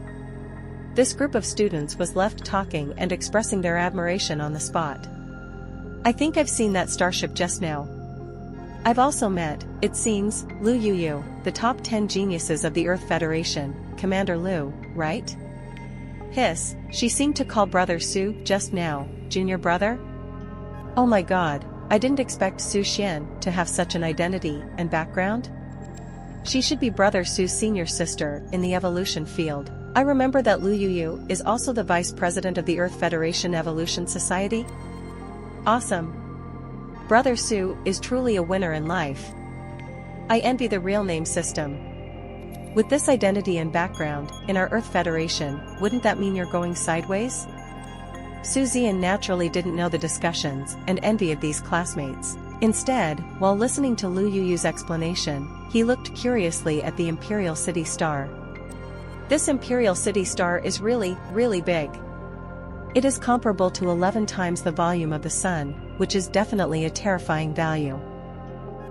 This group of students was left talking and expressing their admiration on the spot. "I think I've seen that starship just now. I've also met, it seems, Lu Yuyu, the top 10 geniuses of the Earth Federation, Commander Lu, right?" Hiss, she seemed to call brother Su just now, junior brother? Oh my god, I didn't expect Su Xian to have such an identity and background. She should be brother Su's senior sister in the evolution field. I remember that Lu Yuyu is also the vice president of the Earth Federation Evolution Society. Awesome. Brother Su is truly a winner in life. I envy the real name system. With this identity and background, in our Earth Federation, wouldn't that mean you're going sideways? Zian naturally didn't know the discussions and envy of these classmates. Instead, while listening to Lu Yuyu's explanation, he looked curiously at the Imperial City Star. This Imperial City Star is really, really big. It is comparable to 11 times the volume of the Sun, which is definitely a terrifying value.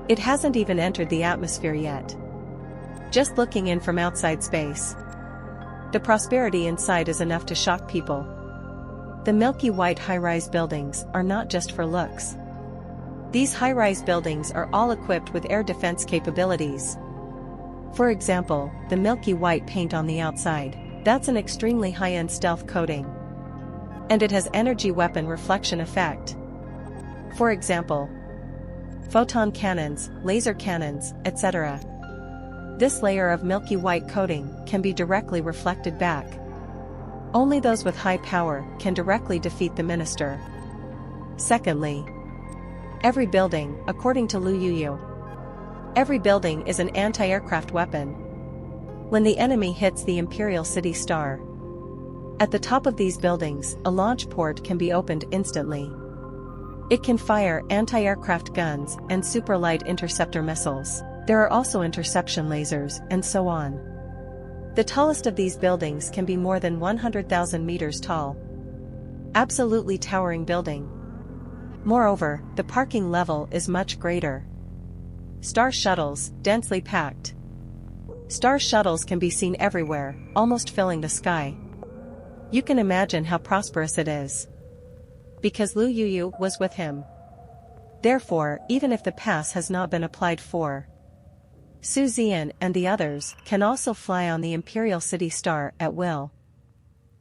It hasn't even entered the atmosphere yet. Just looking in from outside space, the prosperity inside is enough to shock people. The milky white high-rise buildings are not just for looks. These high-rise buildings are all equipped with air defense capabilities. For example, the milky white paint on the outside, that's an extremely high-end stealth coating. And it has energy weapon reflection effect. For example, photon cannons, laser cannons, etc. This layer of milky white coating can be directly reflected back. Only those with high power can directly defeat the minister. Secondly, every building, according to Lu Yuyu, every building is an anti-aircraft weapon. When the enemy hits the Imperial City Star, at the top of these buildings, a launch port can be opened instantly. It can fire anti-aircraft guns and super light interceptor missiles. There are also interception lasers, and so on. The tallest of these buildings can be more than 100,000 meters tall. Absolutely towering building. Moreover, the parking level is much greater. Star shuttles, densely packed. Star shuttles can be seen everywhere, almost filling the sky. You can imagine how prosperous it is. Because Lu Yuyu was with him. Therefore, even if the pass has not been applied for, Su Zian and the others can also fly on the Imperial City Star at will.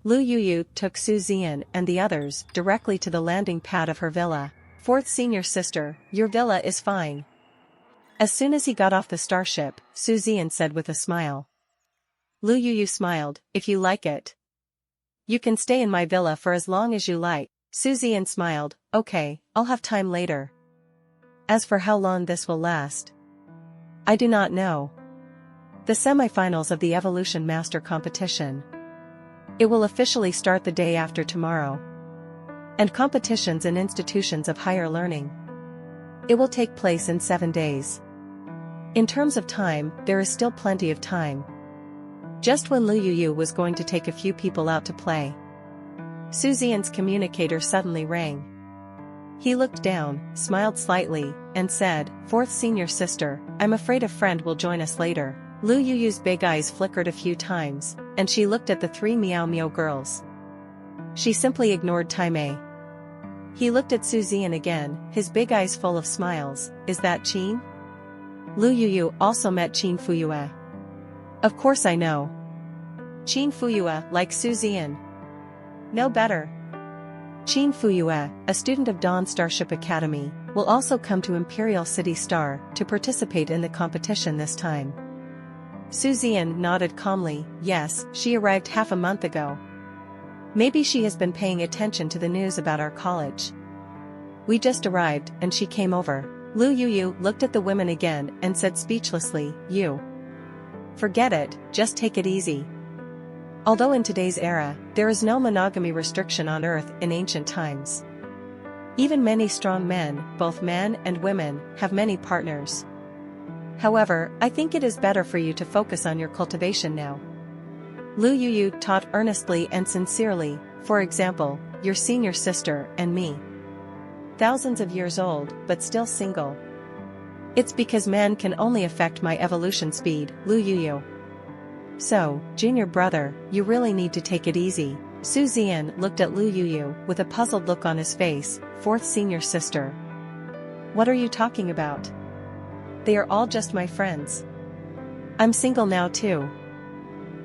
Lu Yuyu took Su Zian and the others directly to the landing pad of her villa. Fourth senior sister, your villa is fine. As soon as he got off the starship, Su Zian said with a smile. Lu Yuyu smiled, if you like it. You can stay in my villa for as long as you like. Su Zian smiled, okay, I'll have time later. As for how long this will last, I do not know. The semifinals of the Evolution Master competition. It will officially start the day after tomorrow. And competitions in institutions of higher learning. It will take place in 7 days. In terms of time, there is still plenty of time. Just when Lu Yuyu was going to take a few people out to play, Su Zian's communicator suddenly rang. He looked down, smiled slightly, and said, Fourth senior sister, I'm afraid a friend will join us later. Lu Yuyu's big eyes flickered a few times, and she looked at the 3 Meow Meow girls. She simply ignored Taimei. He looked at Su Zian again, his big eyes full of smiles. Is that Qin? Lu Yuyu also met Qin Fuyue. Of course I know. Qin Fuyue, like Su Zian. No better. Qin Fuyue, a student of Dawn Starship Academy, will also come to Imperial City Star to participate in the competition this time. Su Zian nodded calmly, yes, she arrived half a month ago. Maybe she has been paying attention to the news about our college. We just arrived and she came over. Lu Yuyu looked at the women again and said speechlessly, you. Forget it, just take it easy. Although in today's era, there is no monogamy restriction on Earth in ancient times. Even many strong men, both men and women, have many partners. However, I think it is better for you to focus on your cultivation now. Lu Yuyu taught earnestly and sincerely, for example, your senior sister and me. Thousands of years old, but still single. It's because man can only affect my evolution speed, Lu Yuyu. So, junior brother, you really need to take it easy. Su Zian looked at Lu Yuyu with a puzzled look on his face. Fourth senior sister. What are you talking about? They are all just my friends. I'm single now too.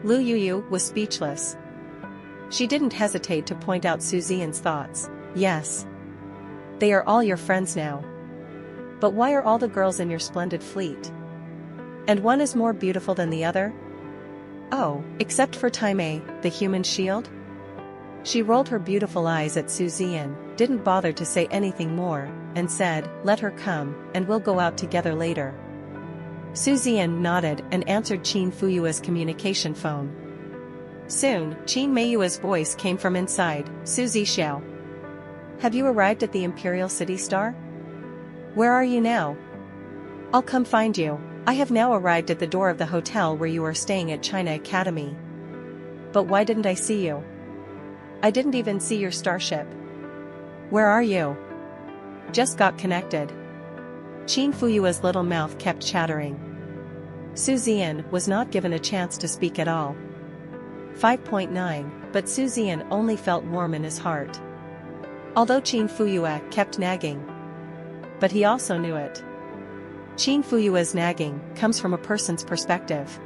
Lu Yuyu was speechless. She didn't hesitate to point out Su Zian's thoughts. Yes. They are all your friends now. But why are all the girls in your splendid fleet? And one is more beautiful than the other? Oh, except for Taimei, the human shield? She rolled her beautiful eyes at Su Zian, didn't bother to say anything more, and said, let her come, and we'll go out together later. Su Zian nodded and answered Qin Fuyue's communication phone. Soon, Qin Meiyue's voice came from inside, Su Zixiao. Have you arrived at the Imperial City Star? Where are you now? I'll come find you. I have now arrived at the door of the hotel where you are staying at China Academy. But why didn't I see you? I didn't even see your starship. Where are you? Just got connected. Qin Fuyue's little mouth kept chattering. Su Zian was not given a chance to speak at all. 5.9, but Su Zian only felt warm in his heart. Although Qin Fuyue kept nagging. But he also knew it. Qin Fuyue's nagging comes from a person's perspective.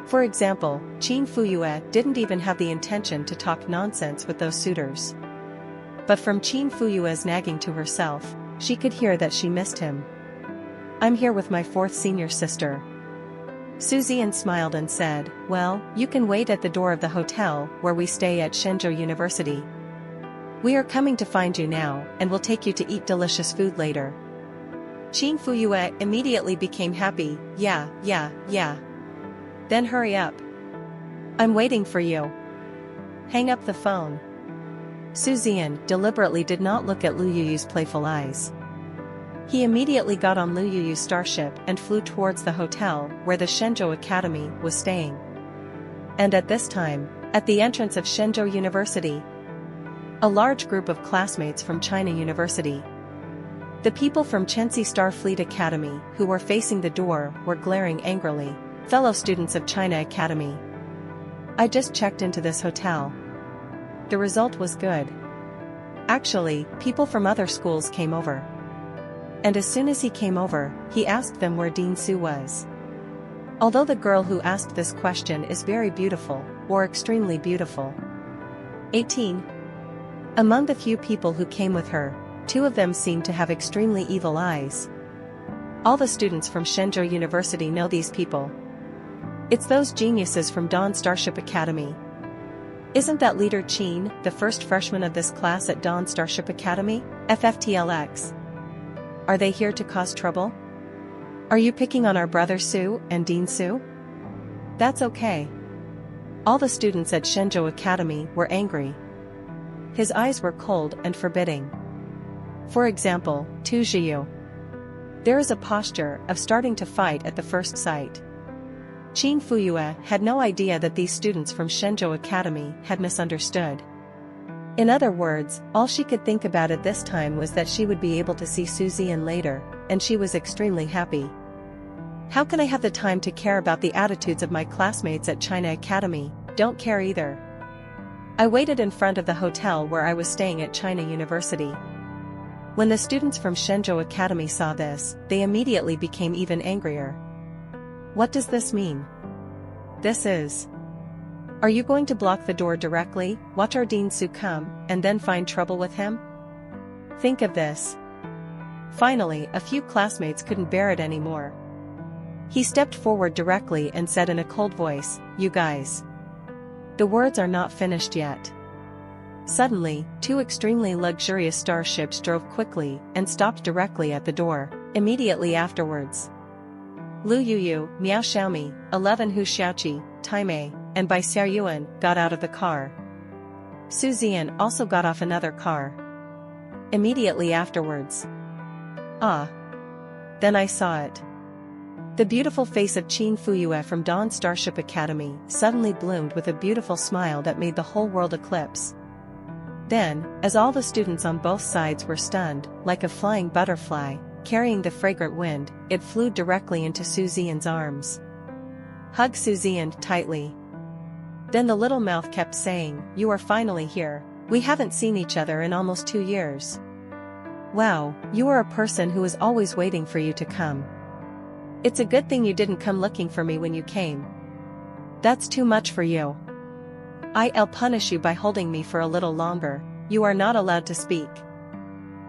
For example, Qin Fuyue didn't even have the intention to talk nonsense with those suitors. But from Qin Fuyue's nagging to herself, she could hear that she missed him. I'm here with my fourth senior sister. Su Zian smiled and said, well, you can wait at the door of the hotel where we stay at Shenzhou University. We are coming to find you now and will take you to eat delicious food later. Qin Fuyue immediately became happy, yeah. Then hurry up. I'm waiting for you. Hang up the phone. Su Zian deliberately did not look at Lu Yuyu's playful eyes. He immediately got on Lu Yuyu's starship and flew towards the hotel where the Shenzhou Academy was staying. And at this time, at the entrance of Shenzhou University, a large group of classmates from China University, the people from Chenxi Starfleet Academy who were facing the door were glaring angrily. Fellow students of China Academy, I just checked into this hotel. The result was good. Actually, people from other schools came over. And as soon as he came over, he asked them where Dean Su was. Although the girl who asked this question is very beautiful, or extremely beautiful. 18. Among the few people who came with her, 2 of them seemed to have extremely evil eyes. All the students from Shenzhou University know these people. It's those geniuses from Dawn Starship Academy. Isn't that leader Qin, the first freshman of this class at Dawn Starship Academy? FFTLX. Are they here to cause trouble? Are you picking on our brother Su and Dean Su? That's okay. All the students at Shenzhou Academy were angry. His eyes were cold and forbidding. For example, Tu Zhiyu. There is a posture of starting to fight at the first sight. Qin Fuyue had no idea that these students from Shenzhou Academy had misunderstood. In other words, all she could think about at this time was that she would be able to see Su Zian later, and she was extremely happy. How can I have the time to care about the attitudes of my classmates at China Academy? Don't care either. I waited in front of the hotel where I was staying at China University. When the students from Shenzhou Academy saw this, they immediately became even angrier. What does this mean? This is. Are you going to block the door directly, watch our Dean Su come, and then find trouble with him? Think of this. Finally, a few classmates couldn't bear it anymore. He stepped forward directly and said in a cold voice, "You guys. The words are not finished yet." Suddenly, 2 extremely luxurious starships drove quickly and stopped directly at the door. Immediately afterwards, Lu Yuyu, Miao Xiaomi, 11 Hu Xiaoqi, Taimei, and Bai Xiaoyuan got out of the car. Su Zian also got off another car. Immediately afterwards. Then I saw it. The beautiful face of Qin Fuyue from Dawn Starship Academy suddenly bloomed with a beautiful smile that made the whole world eclipse. Then, as all the students on both sides were stunned, like a flying butterfly, carrying the fragrant wind, it flew directly into Su Zian's arms. Hug Su Zian tightly. Then the little mouth kept saying, "You are finally here. We haven't seen each other in almost 2 years. Wow, you are a person who is always waiting for you to come. It's a good thing you didn't come looking for me when you came. That's too much for you. I'll punish you by holding me for a little longer. You are not allowed to speak.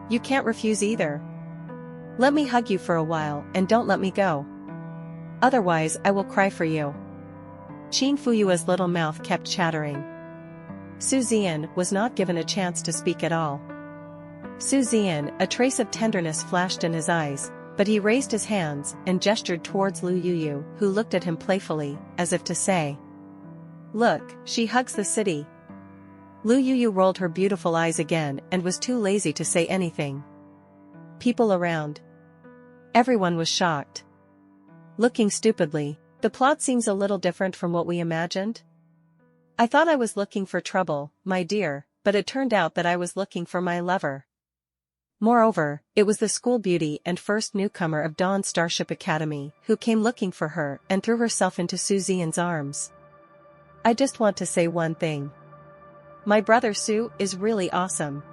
You can't refuse either. Let me hug you for a while and don't let me go. Otherwise I will cry for you." Qin Fuyue's little mouth kept chattering. Su Zian was not given a chance to speak at all. Su Zian, a trace of tenderness flashed in his eyes, but he raised his hands and gestured towards Lu Yuyu, who looked at him playfully, as if to say, "Look, she hugs the city." Lu Yuyu rolled her beautiful eyes again and was too lazy to say anything. People around. Everyone was shocked. Looking stupidly, "The plot seems a little different from what we imagined. I thought I was looking for trouble, my dear, but it turned out that I was looking for my lover." Moreover, it was the school beauty and first newcomer of Dawn Starship Academy who came looking for her and threw herself into Su Zian's arms. I just want to say one thing. My brother Su is really awesome.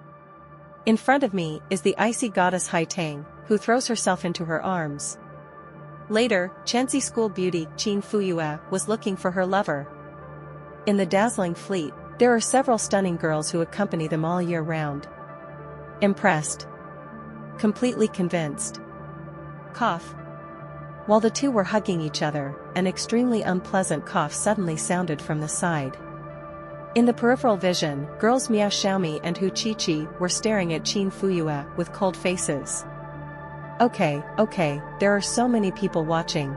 In front of me is the icy goddess Haitang, who throws herself into her arms. Later, Chenxi school beauty Qin Fuyue was looking for her lover. In the dazzling fleet, there are several stunning girls who accompany them all year round. Impressed. Completely convinced. Cough. While the 2 were hugging each other, an extremely unpleasant cough suddenly sounded from the side. In the peripheral vision, girls Miao Xiaomi and Hu Qiqi were staring at Qin Fuyue with cold faces. Okay, there are so many people watching.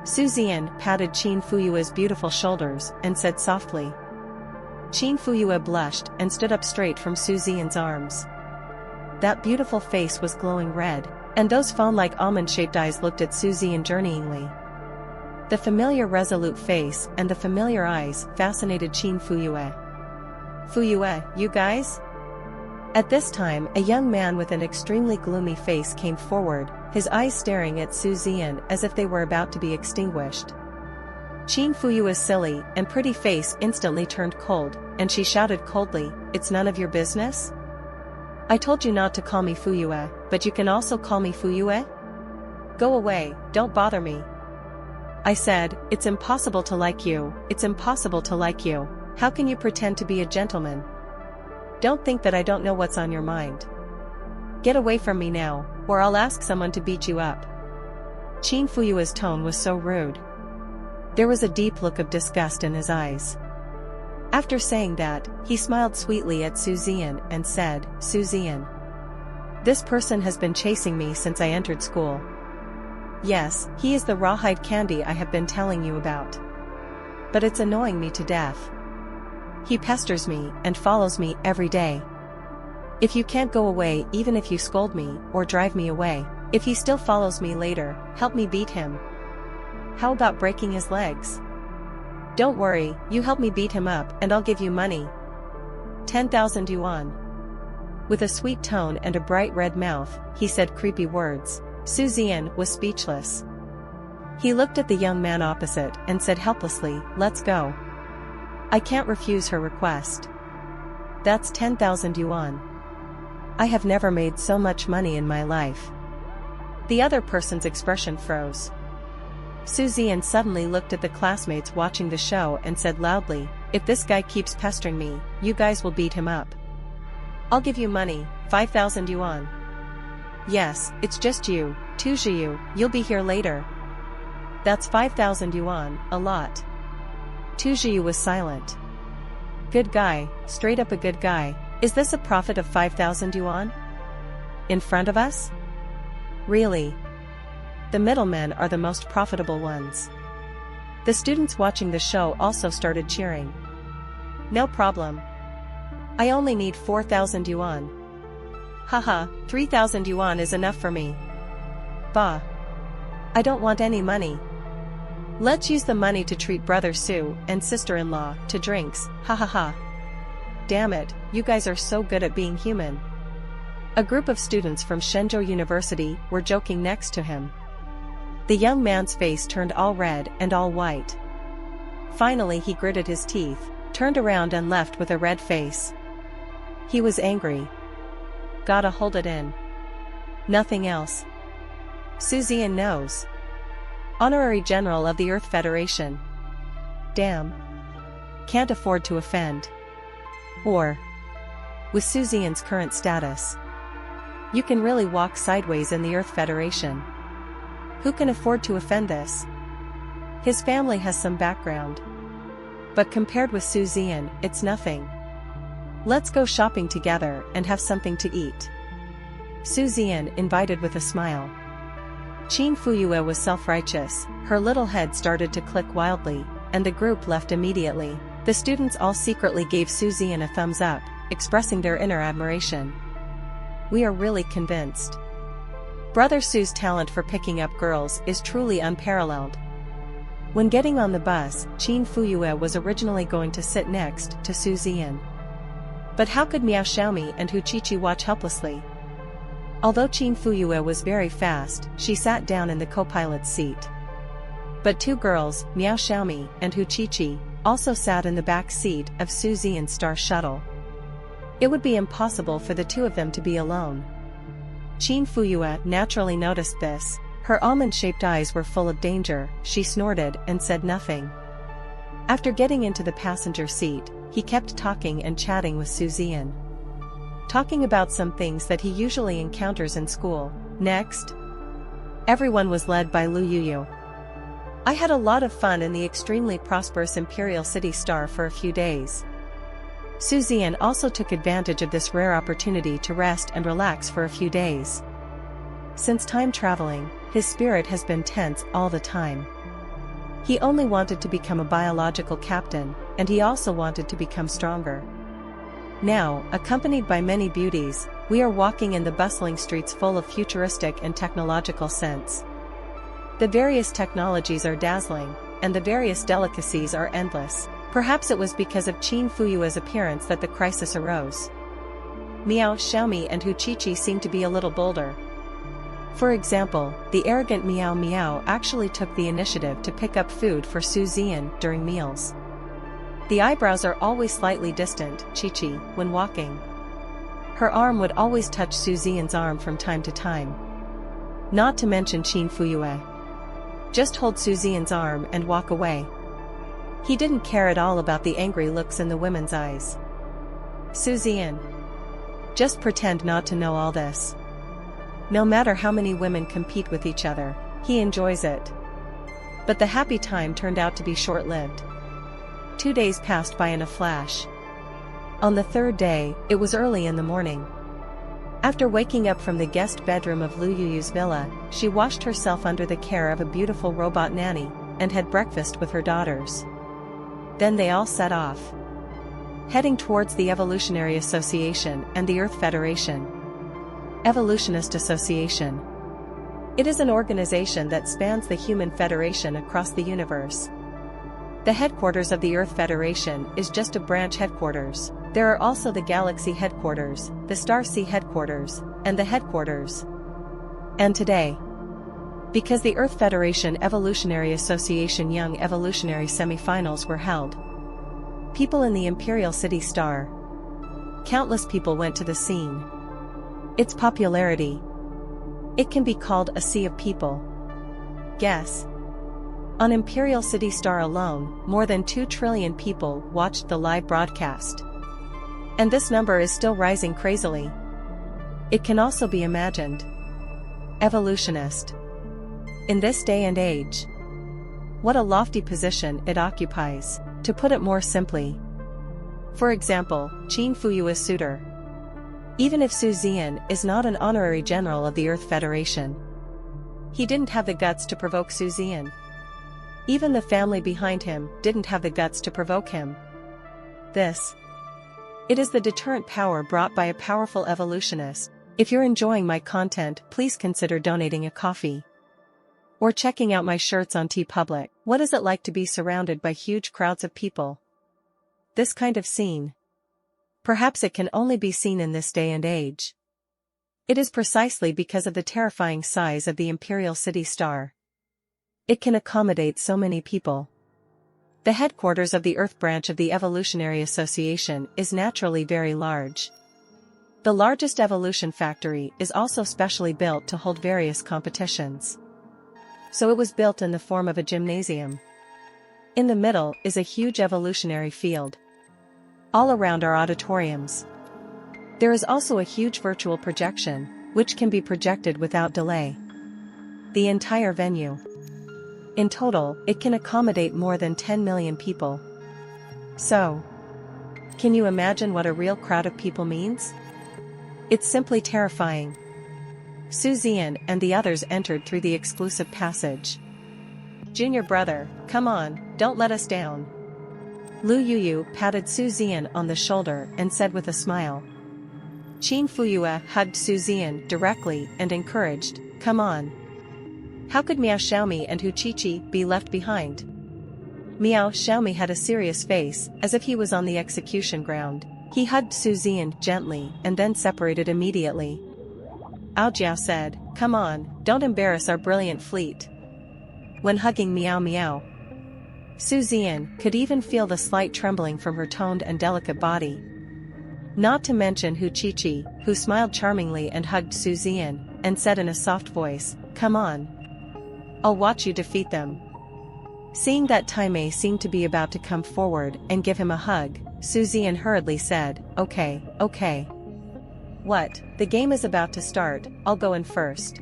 Su Zian patted Qin Fuyue's beautiful shoulders and said softly. Qin Fuyue blushed and stood up straight from Su Zian's arms. That beautiful face was glowing red, and those fawn-like almond-shaped eyes looked at Su Zian journeyingly. The familiar resolute face and the familiar eyes fascinated Qin Fuyue. Fuyue, you guys? At this time, a young man with an extremely gloomy face came forward, his eyes staring at Su Zian as if they were about to be extinguished. Qin Fuyue's silly and pretty face instantly turned cold, and she shouted coldly, "It's none of your business? I told you not to call me Fuyue, but you can also call me Fuyue? Go away, don't bother me." I said, "It's impossible to like you, it's impossible to like you. How can you pretend to be a gentleman? Don't think that I don't know what's on your mind. Get away from me now, or I'll ask someone to beat you up." Qin Fuyue's tone was so rude. There was a deep look of disgust in his eyes. After saying that, he smiled sweetly at Su Zian and said, "Su Zian, this person has been chasing me since I entered school. Yes, he is the rawhide candy I have been telling you about. But it's annoying me to death. He pesters me and follows me every day. If you can't go away even if you scold me or drive me away, if he still follows me later, help me beat him. How about breaking his legs? Don't worry, you help me beat him up and I'll give you money. 10,000 yuan. With a sweet tone and a bright red mouth, he said creepy words. Su Zian was speechless. He looked at the young man opposite and said helplessly, "Let's go. I can't refuse her request. That's 10,000 yuan. I have never made so much money in my life." The other person's expression froze. Su Zian suddenly looked at the classmates watching the show and said loudly, "If this guy keeps pestering me, you guys will beat him up. I'll give you money, 5,000 yuan. Yes, it's just you, 200, you'll be here later." That's 5,000 yuan, a lot. 200 was silent. Good guy, straight up a good guy. Is this a profit of 5,000 yuan? In front of us? Really? The middlemen are the most profitable ones. The students watching the show also started cheering. No problem. I only need 4,000 yuan. Haha, 3,000 yuan is enough for me. Bah. I don't want any money. Let's use the money to treat brother Su and sister-in-law to drinks, ha ha ha. Damn it, you guys are so good at being human. A group of students from Shenzhou University were joking next to him. The young man's face turned all red and all white. Finally he gritted his teeth, turned around and left with a red face. He was angry. Gotta hold it in. Nothing else. Su Zian knows. Honorary General of the Earth Federation. Damn. Can't afford to offend. Or, with Su Zian's current status, you can really walk sideways in the Earth Federation. Who can afford to offend this? His family has some background. But compared with Su Zian, it's nothing. Let's go shopping together and have something to eat. Su Zian invited with a smile. Qin Fuyue was self-righteous, her little head started to click wildly, and the group left immediately. The students all secretly gave Su Zian a thumbs up, expressing their inner admiration. We are really convinced. Brother Su's talent for picking up girls is truly unparalleled. When getting on the bus, Qin Fuyue was originally going to sit next to Su Zian. But how could Miao Xiaomi and Hu Qiqi watch helplessly? Although Qin Fuyue was very fast, she sat down in the co-pilot's seat. But two girls, Miao Xiaomi and Hu Qiqi, also sat in the back seat of Su Zian's star shuttle. It would be impossible for the two of them to be alone. Qin Fuyue naturally noticed this. Her almond-shaped eyes were full of danger, she snorted and said nothing. After getting into the passenger seat, he kept talking and chatting with Su Zian. Talking about some things that he usually encounters in school. Next, everyone was led by Lu Yuyu. I had a lot of fun in the extremely prosperous Imperial City Star for a few days. Su Zian also took advantage of this rare opportunity to rest and relax for a few days. Since time traveling, his spirit has been tense all the time. He only wanted to become a biological captain, and he also wanted to become stronger. Now, accompanied by many beauties, we are walking in the bustling streets full of futuristic and technological scents. The various technologies are dazzling, and the various delicacies are endless. Perhaps it was because of Qin Fuyue's appearance that the crisis arose. Miao Xiaomi and Hu Qiqi seemed to be a little bolder. For example, the arrogant Miao Miao actually took the initiative to pick up food for Su Zian during meals. The eyebrows are always slightly distant, Qiqi, when walking. Her arm would always touch Su Zian's arm from time to time. Not to mention Qin Fuyue. Just hold Su Zian's arm and walk away. He didn't care at all about the angry looks in the women's eyes. Su Zian. Just pretend not to know all this. No matter how many women compete with each other, he enjoys it. But the happy time turned out to be short-lived. 2 days passed by in a flash. On the third day, it was early in the morning. After waking up from the guest bedroom of Lu Yuyu's villa, she washed herself under the care of a beautiful robot nanny, and had breakfast with her daughters. Then they all set off, heading towards the Evolutionary Association and the Earth Federation. Evolutionist Association. It is an organization that spans the human federation across the universe. The headquarters of the Earth Federation is just a branch headquarters. There are also the Galaxy headquarters, the Star Sea headquarters, and the headquarters. And today, because the Earth Federation Evolutionary Association Young Evolutionary Semifinals were held, people in the Imperial City Star, countless people went to the scene. Its popularity. It can be called a sea of people. Guess. On Imperial City Star alone, more than 2 trillion people watched the live broadcast. And this number is still rising crazily. It can also be imagined. Evolutionist. In this day and age. What a lofty position it occupies, to put it more simply. For example, Qin Fuyue's suitor. Even if Su Zian is not an honorary general of the Earth Federation, he didn't have the guts to provoke Su Zian. Even the family behind him didn't have the guts to provoke him. It is the deterrent power brought by a powerful evolutionist. If you're enjoying my content, please consider donating a coffee. Or checking out my shirts on TeePublic. What is it like to be surrounded by huge crowds of people? This kind of scene. Perhaps it can only be seen in this day and age. It is precisely because of the terrifying size of the Imperial City Star. It can accommodate so many people. The headquarters of the Earth branch of the Evolutionary Association is naturally very large. The largest evolution factory is also specially built to hold various competitions. So it was built in the form of a gymnasium. In the middle is a huge evolutionary field. All around are auditoriums. There is also a huge virtual projection, which can be projected without delay. The entire venue. In total, it can accommodate more than 10 million people. So, can you imagine what a real crowd of people means? It's simply terrifying. Su Zian and the others entered through the exclusive passage. Junior brother, come on, don't let us down. Lu Yuyu patted Su Zian on the shoulder and said with a smile. Qin Fuyue hugged Su Zian directly and encouraged, come on. How could Miao Xiaomi and Hu Qiqi be left behind? Miao Xiaomi had a serious face, as if he was on the execution ground. He hugged Su Zian gently and then separated immediately. Aojiao said, come on, don't embarrass our brilliant fleet. When hugging Miao Miao, Su Zian could even feel the slight trembling from her toned and delicate body. Not to mention Hu Qiqi, who smiled charmingly and hugged Su Zian, and said in a soft voice, come on. I'll watch you defeat them. Seeing that Taimei seemed to be about to come forward and give him a hug, Su Zian hurriedly said, okay. What, the game is about to start, I'll go in first.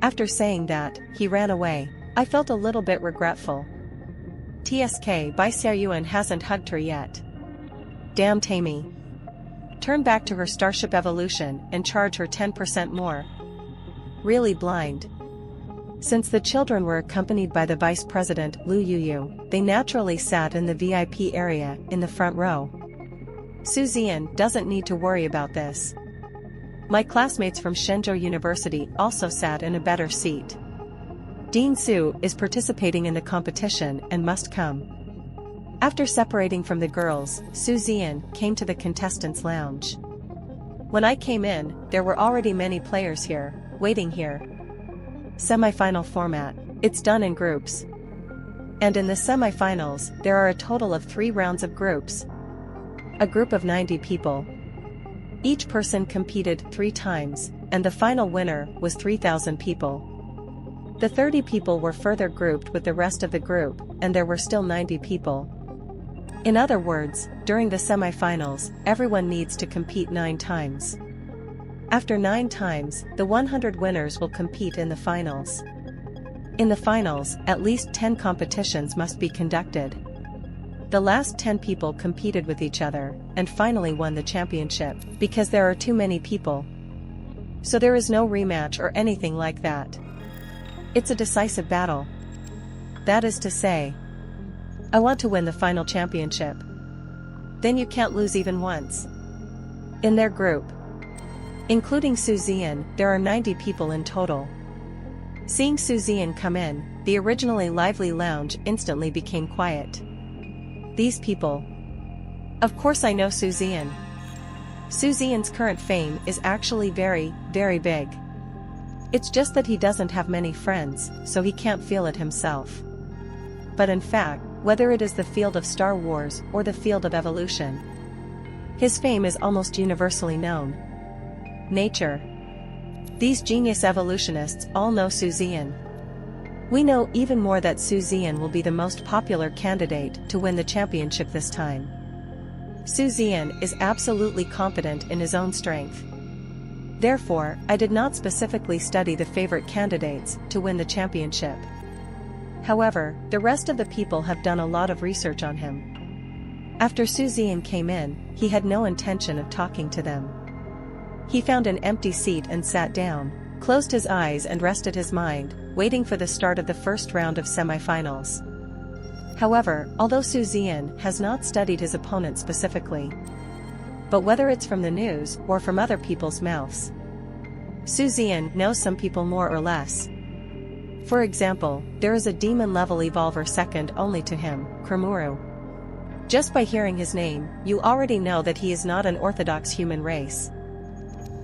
After saying that, he ran away. I felt a little bit regretful. TSK Bai Xiaoyuan hasn't hugged her yet. Damn Taimei. Turn back to her starship evolution and charge her 10% more. Really blind. Since the children were accompanied by the Vice President Lu Yuyu, they naturally sat in the VIP area in the front row. Su Zian doesn't need to worry about this. My classmates from Shenzhou University also sat in a better seat. Dean Su is participating in the competition and must come. After separating from the girls, Su Zian came to the contestants' lounge. When I came in, there were already many players here, waiting here. Semi-final format. It's done in groups. And in the semi-finals, there are a total of 3 rounds of groups. A group of 90 people. Each person competed 3 times, and the final winner was 3,000 people. The 30 people were further grouped with the rest of the group, and there were still 90 people. In other words, during the semi-finals, everyone needs to compete 9 times. After 9 times, the 100 winners will compete in the finals. In the finals, at least 10 competitions must be conducted. The last 10 people competed with each other, and finally won the championship, because there are too many people. So there is no rematch or anything like that. It's a decisive battle. That is to say, I want to win the final championship. Then you can't lose even once. In their group, including Su Zian, there are 90 people in total. Seeing Su Zian come in, the originally lively lounge instantly became quiet. These people. Of course I know Su Zian. Su Zian's current fame is actually very, very big. It's just that he doesn't have many friends, so he can't feel it himself. But in fact, whether it is the field of Star Wars or the field of evolution, his fame is almost universally known. Nature. These genius evolutionists all know Su Zian. We know even more that Su Zian will be the most popular candidate to win the championship this time. Su Zian is absolutely confident in his own strength. Therefore, I did not specifically study the favorite candidates to win the championship. However, the rest of the people have done a lot of research on him. After Su Zian came in, he had no intention of talking to them. He found an empty seat and sat down, closed his eyes and rested his mind, waiting for the start of the first round of semi-finals. However, although Su Zian has not studied his opponent specifically, but whether it's from the news or from other people's mouths, Su Zian knows some people more or less. For example, there is a demon-level evolver second only to him, Kremuru. Just by hearing his name, you already know that he is not an orthodox human race.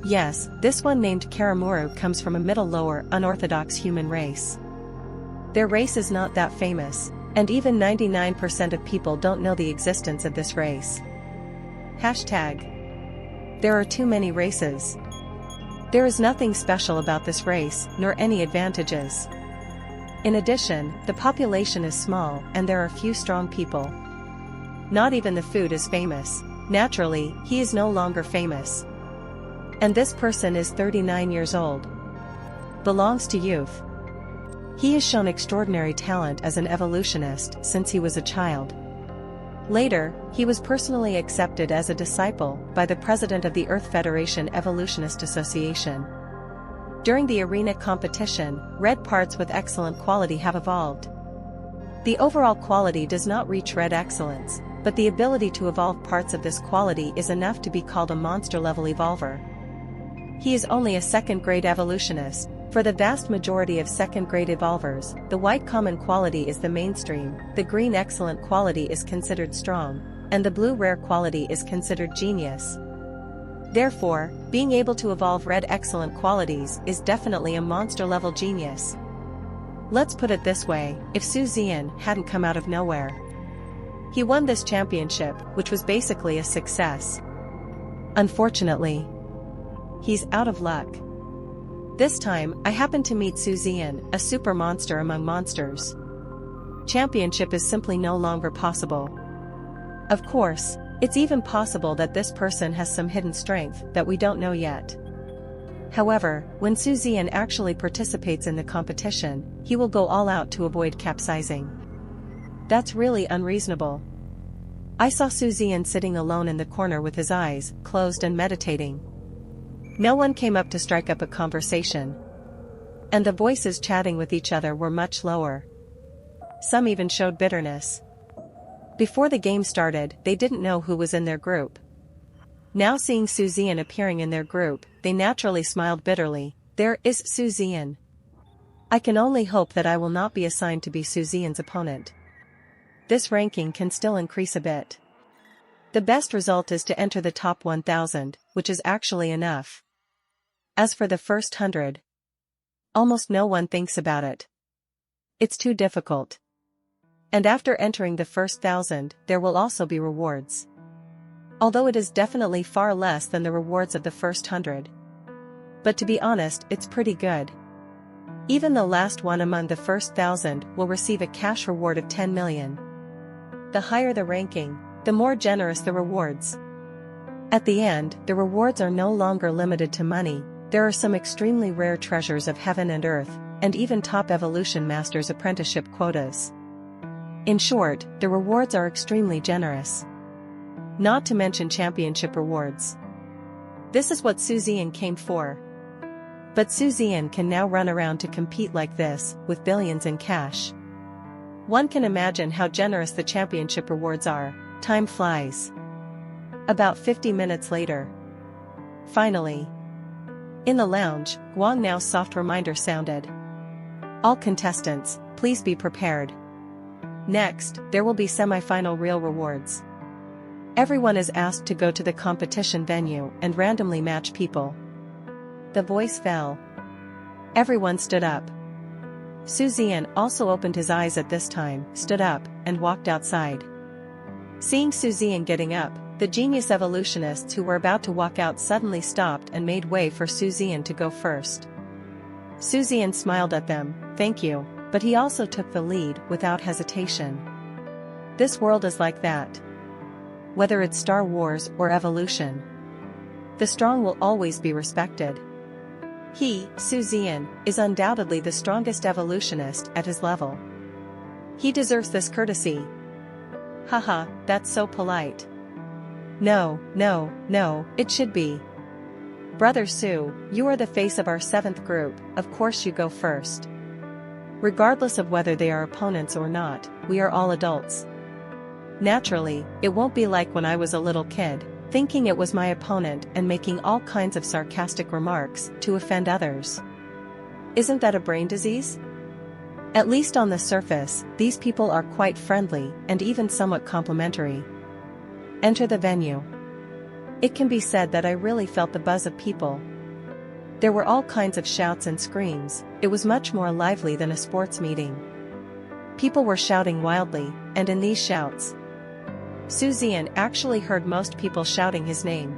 Yes, this one named Karamuru comes from a middle-lower, unorthodox human race. Their race is not that famous, and even 99% of people don't know the existence of this race. Hashtag. There are too many races. There is nothing special about this race, nor any advantages. In addition, the population is small and there are few strong people. Not even the food is famous. Naturally, he is no longer famous. And this person is 39 years old. Belongs to youth. He has shown extraordinary talent as an evolutionist since he was a child. Later, he was personally accepted as a disciple by the president of the Earth Federation Evolutionist Association. During the arena competition, red parts with excellent quality have evolved. The overall quality does not reach red excellence, but the ability to evolve parts of this quality is enough to be called a monster-level evolver. He is only a second-grade evolutionist. For the vast majority of second-grade evolvers, the white common quality is the mainstream, the green excellent quality is considered strong, and the blue rare quality is considered genius. Therefore, being able to evolve red excellent qualities is definitely a monster-level genius. Let's put it this way, if Su Zian hadn't come out of nowhere, he won this championship, which was basically a success. Unfortunately, he's out of luck. This time, I happened to meet Su Zian, a super monster among monsters. Championship is simply no longer possible. Of course, it's even possible that this person has some hidden strength that we don't know yet. However, when Su Zian actually participates in the competition, he will go all out to avoid capsizing. That's really unreasonable. I saw Su Zian sitting alone in the corner with his eyes closed and meditating. No one came up to strike up a conversation. And the voices chatting with each other were much lower. Some even showed bitterness. Before the game started, they didn't know who was in their group. Now seeing Su Zian appearing in their group, they naturally smiled bitterly. There is Su Zian. I can only hope that I will not be assigned to be Zian's opponent. This ranking can still increase a bit. The best result is to enter the top 1000, which is actually enough. As for the first 100, almost no one thinks about it. It's too difficult. And after entering the first 1000, there will also be rewards. Although it is definitely far less than the rewards of the first 100. But to be honest, it's pretty good. Even the last one among the first 1000 will receive a cash reward of 10 million. The higher the ranking, the more generous the rewards. At the end, the rewards are no longer limited to money. There are some extremely rare treasures of heaven and earth, and even top evolution masters' apprenticeship quotas. In short, the rewards are extremely generous. Not to mention championship rewards. This is what Zian came for. But Zian can now run around to compete like this, with billions in cash. One can imagine how generous the championship rewards are. Time flies. About 50 minutes later. Finally. In the lounge, Guang Nao's soft reminder sounded. All contestants, please be prepared. Next, there will be semi-final real rewards. Everyone is asked to go to the competition venue and randomly match people. The voice fell. Everyone stood up. Zian also opened his eyes at this time, stood up, and walked outside. Seeing Zian getting up, the genius evolutionists who were about to walk out suddenly stopped and made way for Zian to go first. Zian smiled at them, thank you, but he also took the lead without hesitation. This world is like that. Whether it's Star Wars or evolution, the strong will always be respected. He, Zian, is undoubtedly the strongest evolutionist at his level. He deserves this courtesy. Haha, that's so polite. No, it should be. Brother Su, you are the face of our 7th group, of course you go first. Regardless of whether they are opponents or not, we are all adults. Naturally, it won't be like when I was a little kid, thinking it was my opponent and making all kinds of sarcastic remarks to offend others. Isn't that a brain disease? At least on the surface, these people are quite friendly and even somewhat complimentary. Enter the venue. It can be said that I really felt the buzz of people. There were all kinds of shouts and screams. It was much more lively than a sports meeting. People were shouting wildly, and in these shouts, Zian actually heard most people shouting his name.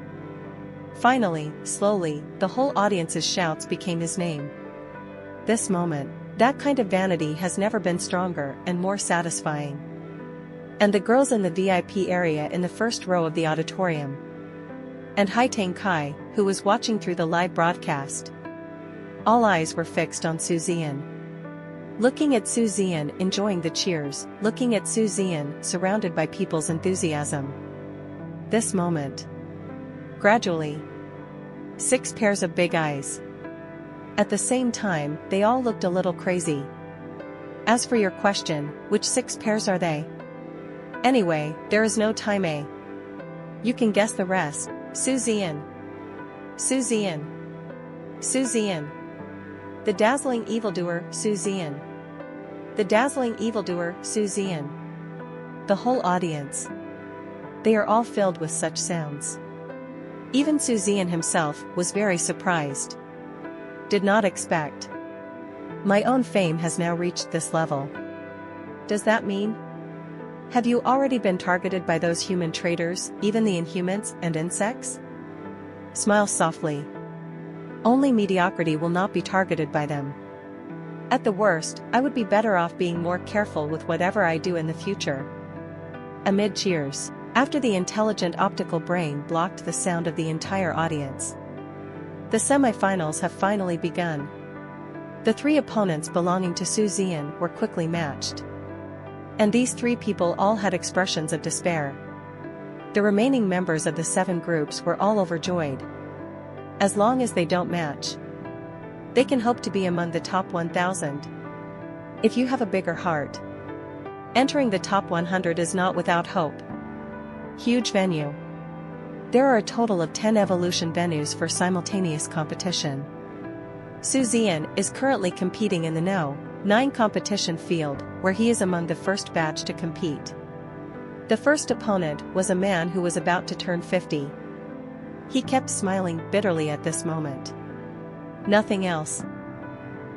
Finally, slowly, the whole audience's shouts became his name. This moment, that kind of vanity has never been stronger and more satisfying. And the girls in the VIP area in the first row of the auditorium. And Haitang Kai, who was watching through the live broadcast. All eyes were fixed on Zian. Looking at Zian enjoying the cheers, looking at Zian surrounded by people's enthusiasm. This moment. Gradually. 6 pairs of big eyes. At the same time, they all looked a little crazy. As for your question, which 6 pairs are they? Anyway, there is no time. You can guess the rest. Zian. The dazzling evildoer, Zian. The dazzling evildoer, Zian. The whole audience. They are all filled with such sounds. Even Zian himself was very surprised. Did not expect. My own fame has now reached this level. Does that mean? Have you already been targeted by those human traitors, even the inhumans and insects? Smile softly. Only mediocrity will not be targeted by them. At the worst, I would be better off being more careful with whatever I do in the future. Amid cheers, after the intelligent optical brain blocked the sound of the entire audience. The semifinals have finally begun. The 3 opponents belonging to Zian were quickly matched. And these 3 people all had expressions of despair. The remaining members of the 7 groups were all overjoyed. As long as they don't match, they can hope to be among the top 1000. If you have a bigger heart, entering the top 100 is not without hope. Huge venue. There are a total of 10 evolution venues for simultaneous competition. Zian is currently competing in the No.9 competition field, where he is among the first batch to compete. The first opponent was a man who was about to turn 50. He kept smiling bitterly at this moment. Nothing else.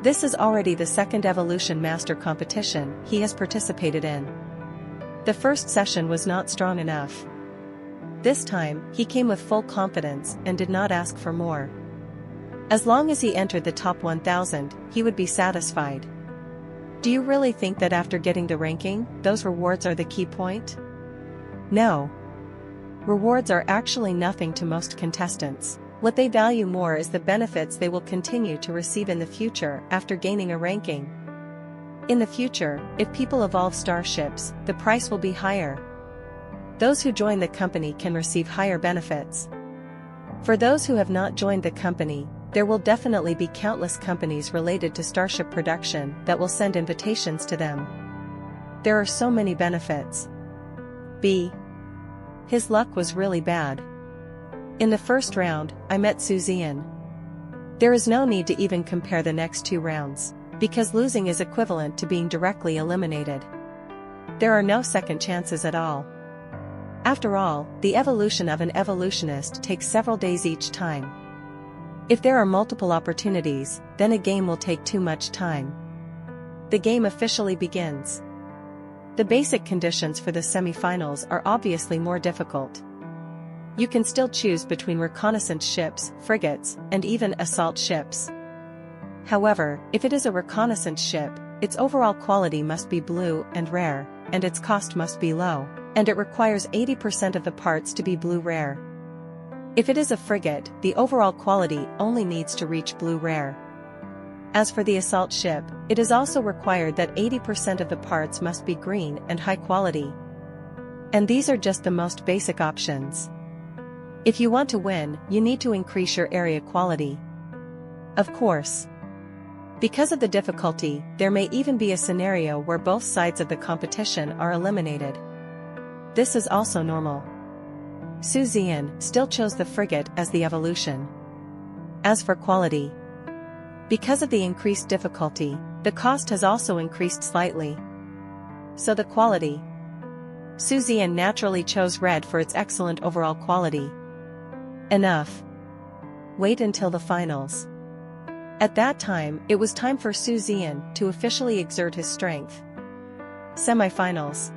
This is already the second Evolution Master competition he has participated in. The first session was not strong enough. This time, he came with full confidence and did not ask for more. As long as he entered the top 1000, he would be satisfied. Do you really think that after getting the ranking, those rewards are the key point? No. Rewards are actually nothing to most contestants. What they value more is the benefits they will continue to receive in the future after gaining a ranking. In the future, if people evolve starships, the price will be higher. Those who join the company can receive higher benefits. For those who have not joined the company, there will definitely be countless companies related to starship production that will send invitations to them. There are so many benefits. B. His luck was really bad. In the first round, I met Zian. There is no need to even compare the next two rounds, because losing is equivalent to being directly eliminated. There are no second chances at all. After all, the evolution of an evolutionist takes several days each time. If there are multiple opportunities, then a game will take too much time. The game officially begins. The basic conditions for the semi-finals are obviously more difficult. You can still choose between reconnaissance ships, frigates, and even assault ships. However, if it is a reconnaissance ship, its overall quality must be blue and rare, and its cost must be low, and it requires 80% of the parts to be blue rare. If it is a frigate, the overall quality only needs to reach blue rare. As for the assault ship, it is also required that 80% of the parts must be green and high quality. And these are just the most basic options. If you want to win, you need to increase your area quality. Of course. Because of the difficulty, there may even be a scenario where both sides of the competition are eliminated. This is also normal. Zian still chose the frigate as the evolution. As for quality, because of the increased difficulty, the cost has also increased slightly. So the quality. Zian naturally chose red for its excellent overall quality. Enough. Wait until the finals. At that time, it was time for Zian to officially exert his strength. Semi-finals.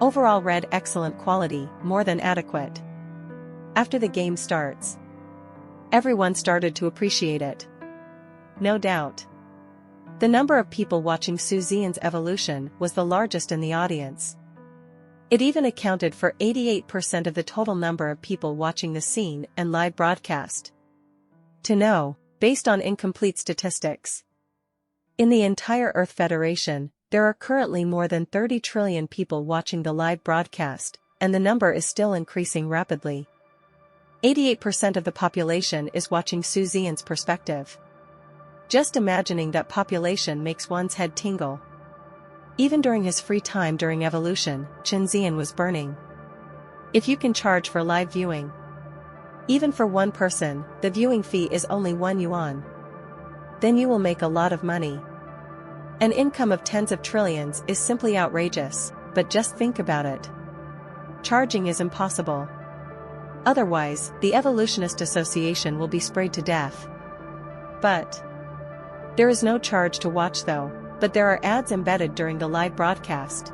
Overall red excellent quality, more than adequate. After the game starts, everyone started to appreciate it. No doubt. The number of people watching Zian's evolution was the largest in the audience. It even accounted for 88% of the total number of people watching the scene and live broadcast. To know, based on incomplete statistics. In the entire Earth Federation, there are currently more than 30 trillion people watching the live broadcast, and the number is still increasing rapidly. 88% of the population is watching Zian's perspective. Just imagining that population makes one's head tingle. Even during his free time during evolution, Zian was burning. If you can charge for live viewing, even for one person, the viewing fee is only 1 yuan. Then you will make a lot of money. An income of tens of trillions is simply outrageous, but just think about it. Charging is impossible. Otherwise, the Evolutionist Association will be sprayed to death. But there is no charge to watch though, but there are ads embedded during the live broadcast.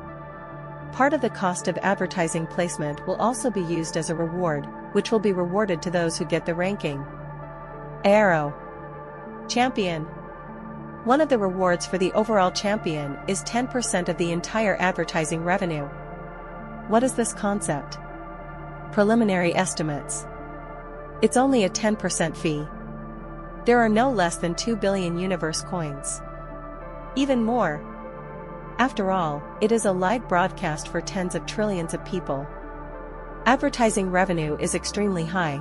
Part of the cost of advertising placement will also be used as a reward, which will be rewarded to those who get the ranking. Arrow. Champion. One of the rewards for the overall champion is 10% of the entire advertising revenue. What is this concept? Preliminary estimates. It's only a 10% fee. There are no less than 2 billion universe coins. Even more. After all, it is a live broadcast for tens of trillions of people. Advertising revenue is extremely high.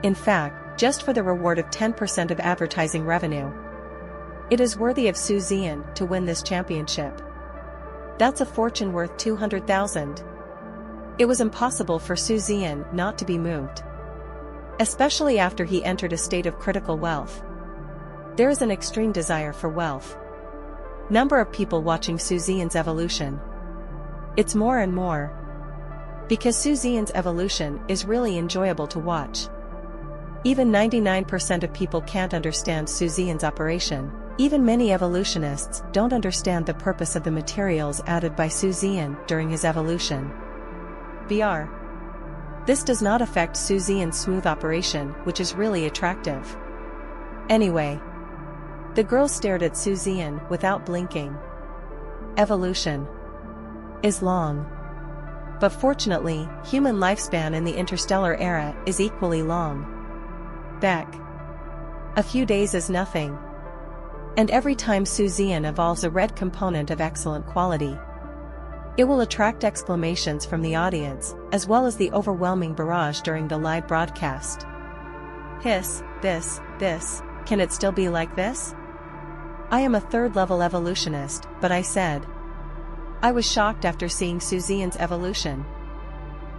In fact, just for the reward of 10% of advertising revenue, it is worthy of Zian to win this championship. That's a fortune worth 200,000. It was impossible for Zian not to be moved. Especially after he entered a state of critical wealth. There is an extreme desire for wealth. Number of people watching Zian's evolution. It's more and more. Because Zian's evolution is really enjoyable to watch. Even 99% of people can't understand Zian's operation. Even many evolutionists don't understand the purpose of the materials added by Zian during his evolution. Br. This does not affect Zian's smooth operation, which is really attractive. Anyway. The girl stared at Zian without blinking. Evolution is long. But fortunately, human lifespan in the interstellar era is equally long. Back. A few days is nothing. And every time Zian evolves a red component of excellent quality, it will attract exclamations from the audience, as well as the overwhelming barrage during the live broadcast. Hiss, this, can it still be like this? I am a third-level evolutionist, but I said. I was shocked after seeing Zian's evolution.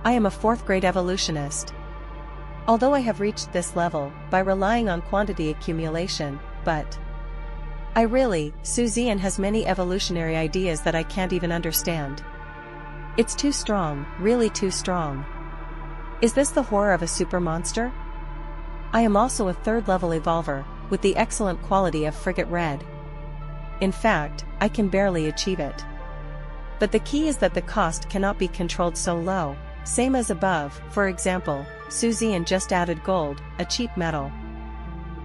I am a fourth-grade evolutionist. Although I have reached this level by relying on quantity accumulation, but Zian has many evolutionary ideas that I can't even understand. It's too strong, really too strong. Is this the horror of a super monster? I am also a third-level evolver, with the excellent quality of frigate red. In fact, I can barely achieve it. But the key is that the cost cannot be controlled so low, same as above. For example, Zian just added gold, a cheap metal.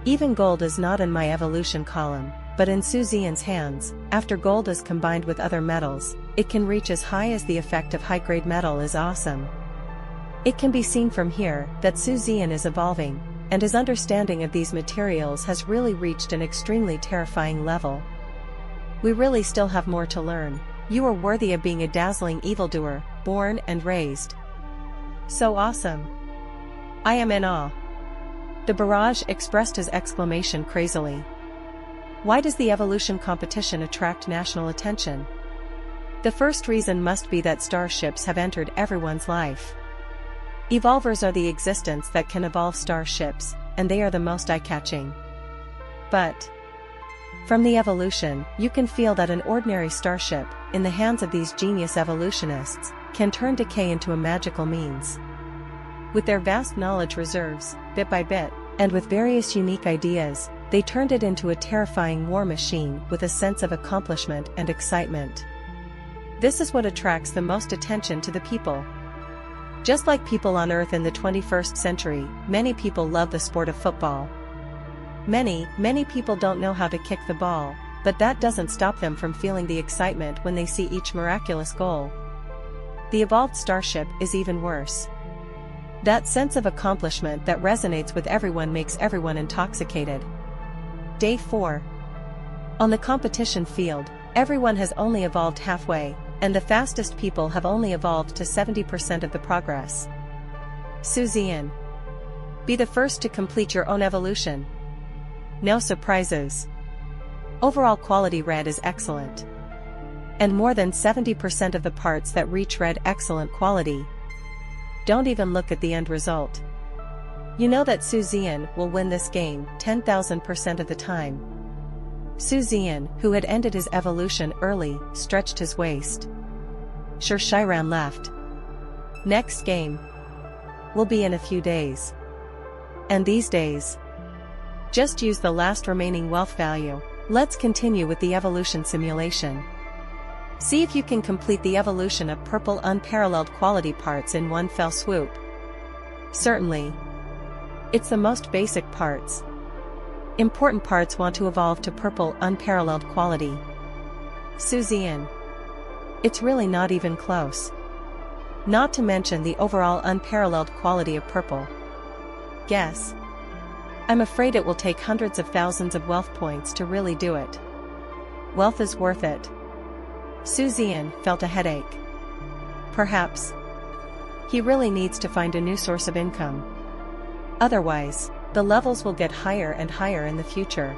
Even gold is not in my evolution column, but in Zian's hands, after gold is combined with other metals, it can reach as high as the effect of high-grade metal is awesome. It can be seen from here that Zian is evolving, and his understanding of these materials has really reached an extremely terrifying level. We really still have more to learn. You are worthy of being a dazzling evildoer, born and raised. So awesome. I am in awe. The barrage expressed his exclamation crazily. Why does the evolution competition attract national attention? The first reason must be that starships have entered everyone's life. Evolvers are the existence that can evolve starships, and they are the most eye-catching. But from the evolution, you can feel that an ordinary starship, in the hands of these genius evolutionists, can turn decay into a magical means. With their vast knowledge reserves, bit by bit, and with various unique ideas, they turned it into a terrifying war machine with a sense of accomplishment and excitement. This is what attracts the most attention to the people. Just like people on Earth in the 21st century, many people love the sport of football. Many people don't know how to kick the ball, but that doesn't stop them from feeling the excitement when they see each miraculous goal. The evolved starship is even worse. That sense of accomplishment that resonates with everyone makes everyone intoxicated. Day 4. On the competition field, everyone has only evolved halfway, and the fastest people have only evolved to 70% of the progress. Zian. Be the first to complete your own evolution. No surprises. Overall quality red is excellent. And more than 70% of the parts that reach red excellent quality. Don't even look at the end result. You know that Zian will win this game 10,000% of the time. Zian, who had ended his evolution early, stretched his waist. Sure, Shiran left. Next game will be in a few days. And these days, just use the last remaining wealth value. Let's continue with the evolution simulation. See if you can complete the evolution of purple unparalleled quality parts in one fell swoop. Certainly. It's the most basic parts. Important parts want to evolve to purple unparalleled quality. Zian. It's really not even close. Not to mention the overall unparalleled quality of purple. Guess. I'm afraid it will take hundreds of thousands of wealth points to really do it. Wealth is worth it. Zian felt a headache. Perhaps he really needs to find a new source of income. Otherwise, the levels will get higher and higher in the future.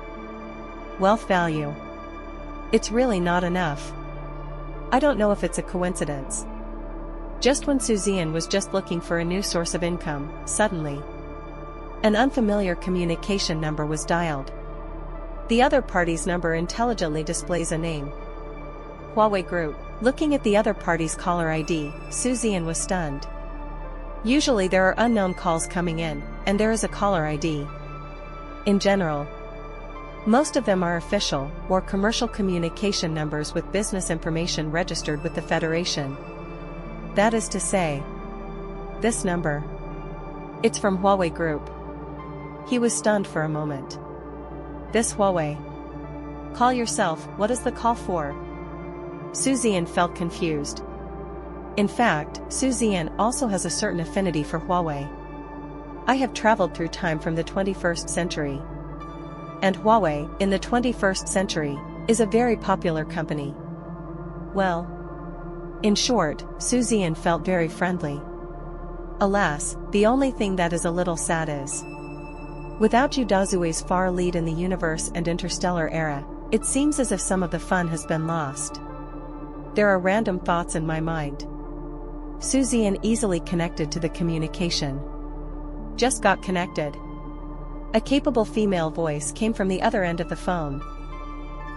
Wealth value. It's really not enough. I don't know if it's a coincidence. Just when Zian was just looking for a new source of income, suddenly, an unfamiliar communication number was dialed. The other party's number intelligently displays a name. Huawei Group. Looking at the other party's caller ID, Zian was stunned. Usually there are unknown calls coming in, and there is a caller ID. In general, most of them are official or commercial communication numbers with business information registered with the Federation. That is to say, this number. It's from Huawei Group. He was stunned for a moment. This Huawei. Call yourself, what is the call for? Zian felt confused. In fact, Zian also has a certain affinity for Huawei. I have traveled through time from the 21st century. And Huawei, in the 21st century, is a very popular company. Well, in short, Zian felt very friendly. Alas, the only thing that is a little sad is, without Dazue's far lead in the universe and interstellar era, it seems as if some of the fun has been lost. There are random thoughts in my mind. Zian easily connected to the communication. Just got connected. A capable female voice came from the other end of the phone.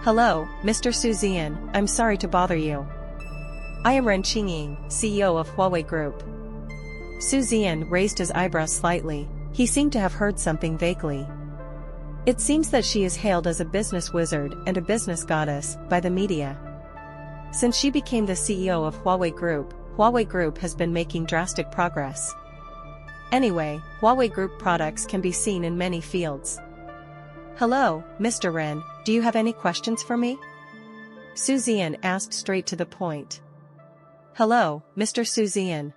Hello, Mr. Zian, I'm sorry to bother you. I am Ren Qingying, CEO of Huawei Group. Zian raised his eyebrows slightly. He seemed to have heard something vaguely. It seems that she is hailed as a business wizard and a business goddess by the media. Since she became the CEO of Huawei Group has been making drastic progress. Anyway, Huawei Group products can be seen in many fields. Hello, Mr. Ren, do you have any questions for me? Zian asked straight to the point. Hello, Mr. Zian.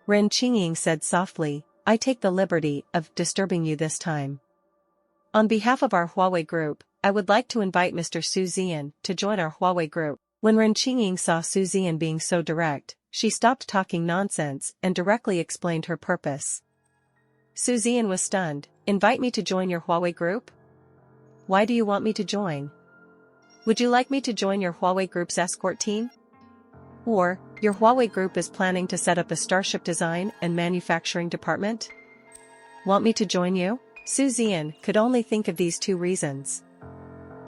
Ren Qingying said softly, I take the liberty of disturbing you this time. On behalf of our Huawei Group, I would like to invite Mr. Zian to join our Huawei Group. When Ren Qingying saw Zian being so direct, she stopped talking nonsense and directly explained her purpose. Zian was stunned. Invite me to join your Huawei Group? Why do you want me to join? Would you like me to join your Huawei Group's escort team? Or, your Huawei Group is planning to set up a starship design and manufacturing department? Want me to join you? Zian could only think of these two reasons.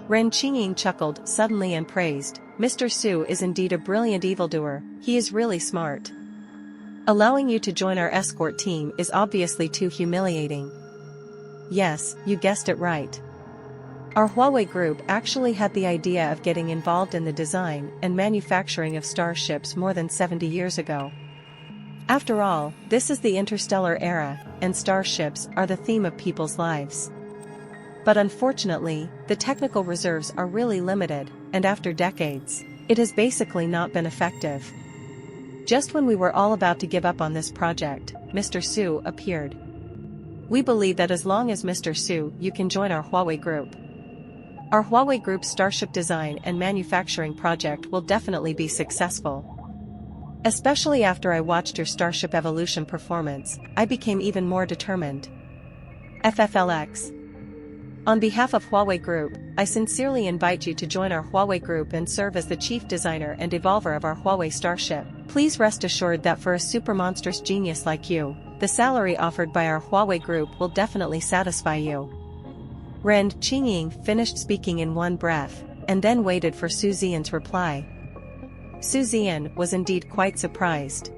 Ren Qingying chuckled suddenly and praised, Mr. Su is indeed a brilliant evildoer, he is really smart. Allowing you to join our escort team is obviously too humiliating. Yes, you guessed it right. Our Huawei Group actually had the idea of getting involved in the design and manufacturing of starships more than 70 years ago. After all, this is the interstellar era, and starships are the theme of people's lives. But unfortunately, the technical reserves are really limited, and after decades, it has basically not been effective. Just when we were all about to give up on this project, Mr. Su appeared. We believe that as long as Mr. Su, you can join our Huawei Group. Our Huawei Group's starship design and manufacturing project will definitely be successful. Especially after I watched your Starship Evolution performance, I became even more determined. FFLX. On behalf of Huawei Group, I sincerely invite you to join our Huawei Group and serve as the chief designer and evolver of our Huawei Starship. Please rest assured that for a super monstrous genius like you, the salary offered by our Huawei Group will definitely satisfy you. Ren Qingying finished speaking in one breath, and then waited for Zian's reply. Zian was indeed quite surprised.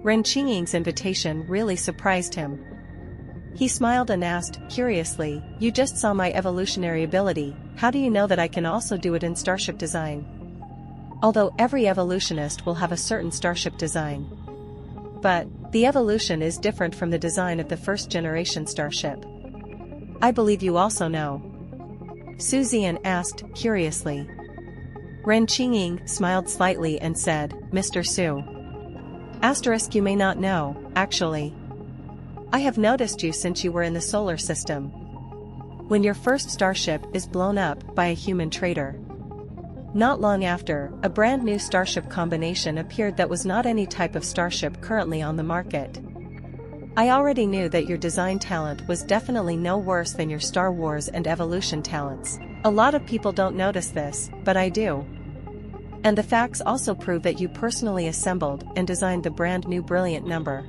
Ren Qingying's invitation really surprised him. He smiled and asked, curiously, you just saw my evolutionary ability, how do you know that I can also do it in starship design? Although every evolutionist will have a certain starship design. But, the evolution is different from the design of the first generation starship. I believe you also know. Zian asked, curiously. Ren Qingying smiled slightly and said, Mr. Su. Asterisk you may not know, actually. I have noticed you since you were in the solar system. When your first starship is blown up by a human traitor. Not long after, a brand new starship combination appeared that was not any type of starship currently on the market. I already knew that your design talent was definitely no worse than your Star Wars and evolution talents. A lot of people don't notice this, but I do. And the facts also prove that you personally assembled and designed the brand new brilliant number.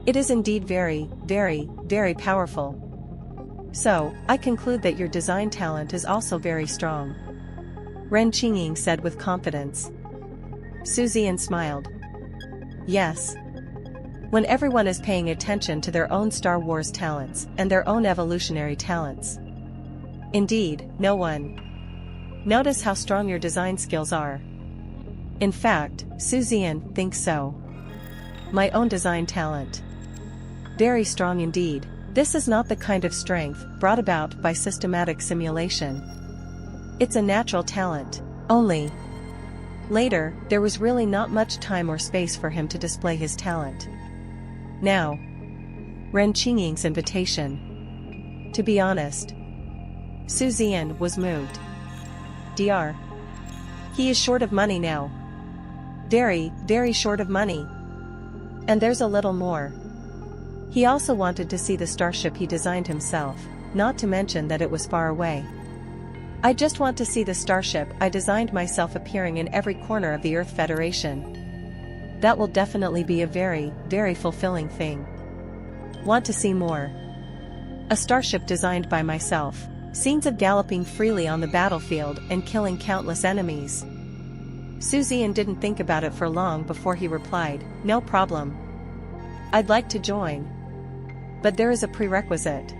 It is indeed very, very, very powerful. So, I conclude that your design talent is also very strong. Ren Qingying said with confidence. Zian smiled. Yes. When everyone is paying attention to their own Star Wars talents and their own evolutionary talents. Indeed, no one. Notice how strong your design skills are. In fact, Zian thinks so. My own design talent. Very strong indeed. This is not the kind of strength brought about by systematic simulation. It's a natural talent, only. Later, there was really not much time or space for him to display his talent. Now. Ren Qingying's invitation. To be honest. Zian was moved. Dr. He is short of money now. Very, very short of money. And there's a little more. He also wanted to see the starship he designed himself, not to mention that it was far away. I just want to see the starship I designed myself appearing in every corner of the Earth Federation. That will definitely be a very, very fulfilling thing. Want to see more? A starship designed by myself. Scenes of galloping freely on the battlefield and killing countless enemies. Zian didn't think about it for long before he replied, no problem. I'd like to join. But there is a prerequisite.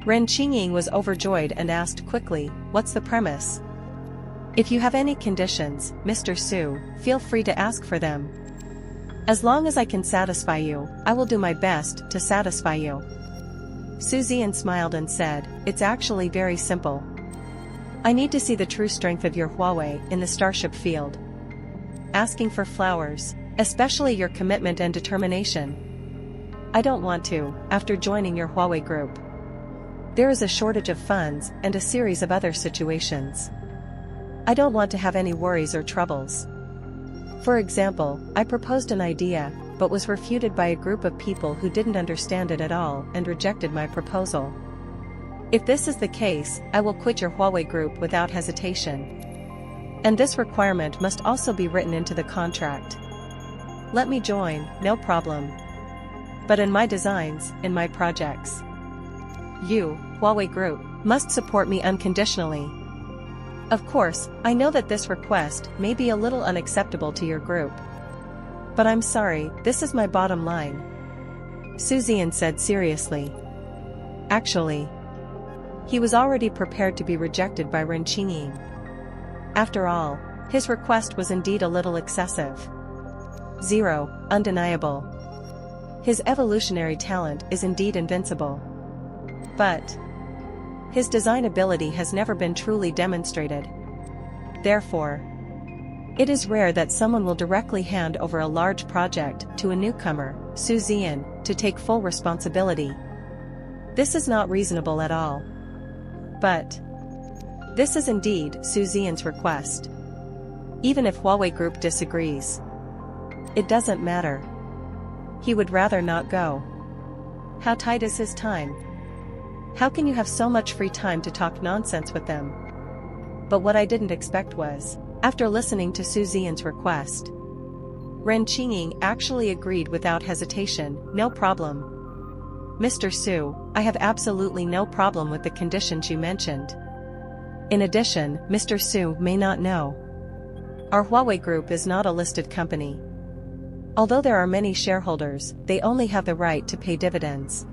Ren Qingying was overjoyed and asked quickly, what's the premise? If you have any conditions, Mr. Su, feel free to ask for them. As long as I can satisfy you, I will do my best to satisfy you. Zian smiled and said, it's actually very simple. I need to see the true strength of your Huawei in the starship field. Asking for flowers, especially your commitment and determination. I don't want to, after joining your Huawei group. There is a shortage of funds and a series of other situations. I don't want to have any worries or troubles. For example, I proposed an idea, but was refuted by a group of people who didn't understand it at all and rejected my proposal. If this is the case, I will quit your Huawei group without hesitation. And this requirement must also be written into the contract. Let me join, no problem. But in my designs, in my projects. You, Huawei Group, must support me unconditionally. Of course, I know that this request may be a little unacceptable to your group. But I'm sorry, this is my bottom line. Zian said seriously. Actually, he was already prepared to be rejected by Ren Qingying. After all, his request was indeed a little excessive. 0, undeniable. His evolutionary talent is indeed invincible. But his design ability has never been truly demonstrated. Therefore, it is rare that someone will directly hand over a large project to a newcomer, Zian, to take full responsibility. This is not reasonable at all. But this is indeed Zian's request. Even if Huawei Group disagrees, it doesn't matter. He would rather not go. How tight is his time? How can you have so much free time to talk nonsense with them? But what I didn't expect was, after listening to Zian's request, Ren Qingying actually agreed without hesitation, no problem. Mr. Su, I have absolutely no problem with the conditions you mentioned. In addition, Mr. Su may not know. Our Huawei Group is not a listed company. Although there are many shareholders, they only have the right to pay dividends.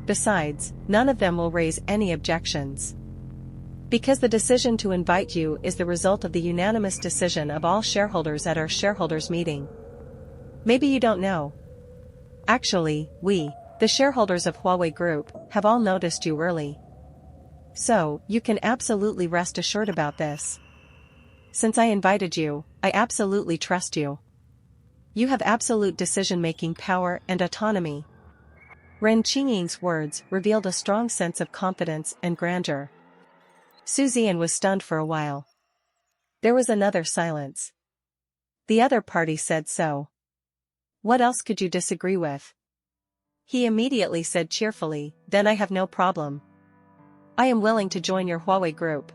Besides, none of them will raise any objections. Because the decision to invite you is the result of the unanimous decision of all shareholders at our shareholders meeting. Maybe you don't know. Actually, we, the shareholders of Huawei Group, have all noticed you early. So, you can absolutely rest assured about this. Since I invited you, I absolutely trust you. You have absolute decision-making power and autonomy. Ren Qingying's words revealed a strong sense of confidence and grandeur. Zian was stunned for a while. There was another silence. The other party said so. What else could you disagree with? He immediately said cheerfully, then I have no problem. I am willing to join your Huawei Group.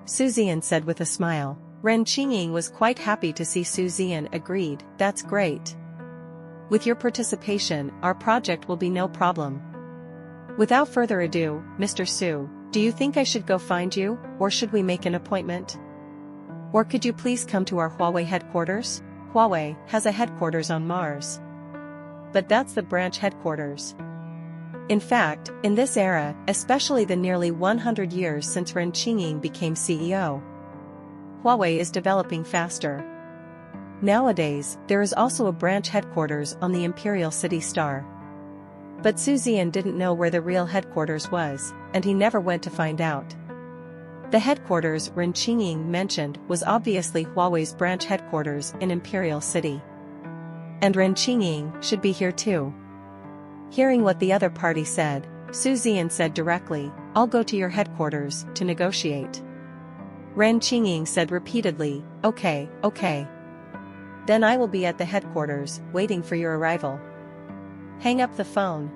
Zian said with a smile. Ren Qingying was quite happy to see Zian agreed, that's great. With your participation, our project will be no problem. Without further ado, Mr. Su, do you think I should go find you, or should we make an appointment? Or could you please come to our Huawei headquarters? Huawei has a headquarters on Mars. But that's the branch headquarters. In fact, in this era, especially the nearly 100 years since Ren Qingying became CEO, Huawei is developing faster. Nowadays, there is also a branch headquarters on the Imperial city star. But Su Zian didn't know where the real headquarters was, and he never went to find out. The headquarters Ren Qingying mentioned was obviously Huawei's branch headquarters in Imperial City. And Ren Qingying should be here too. Hearing what the other party said, Su Zian said directly, "I'll go to your headquarters to negotiate." Ren Qingying said repeatedly, "Okay, okay. Then I will be at the headquarters, waiting for your arrival." Hang up the phone.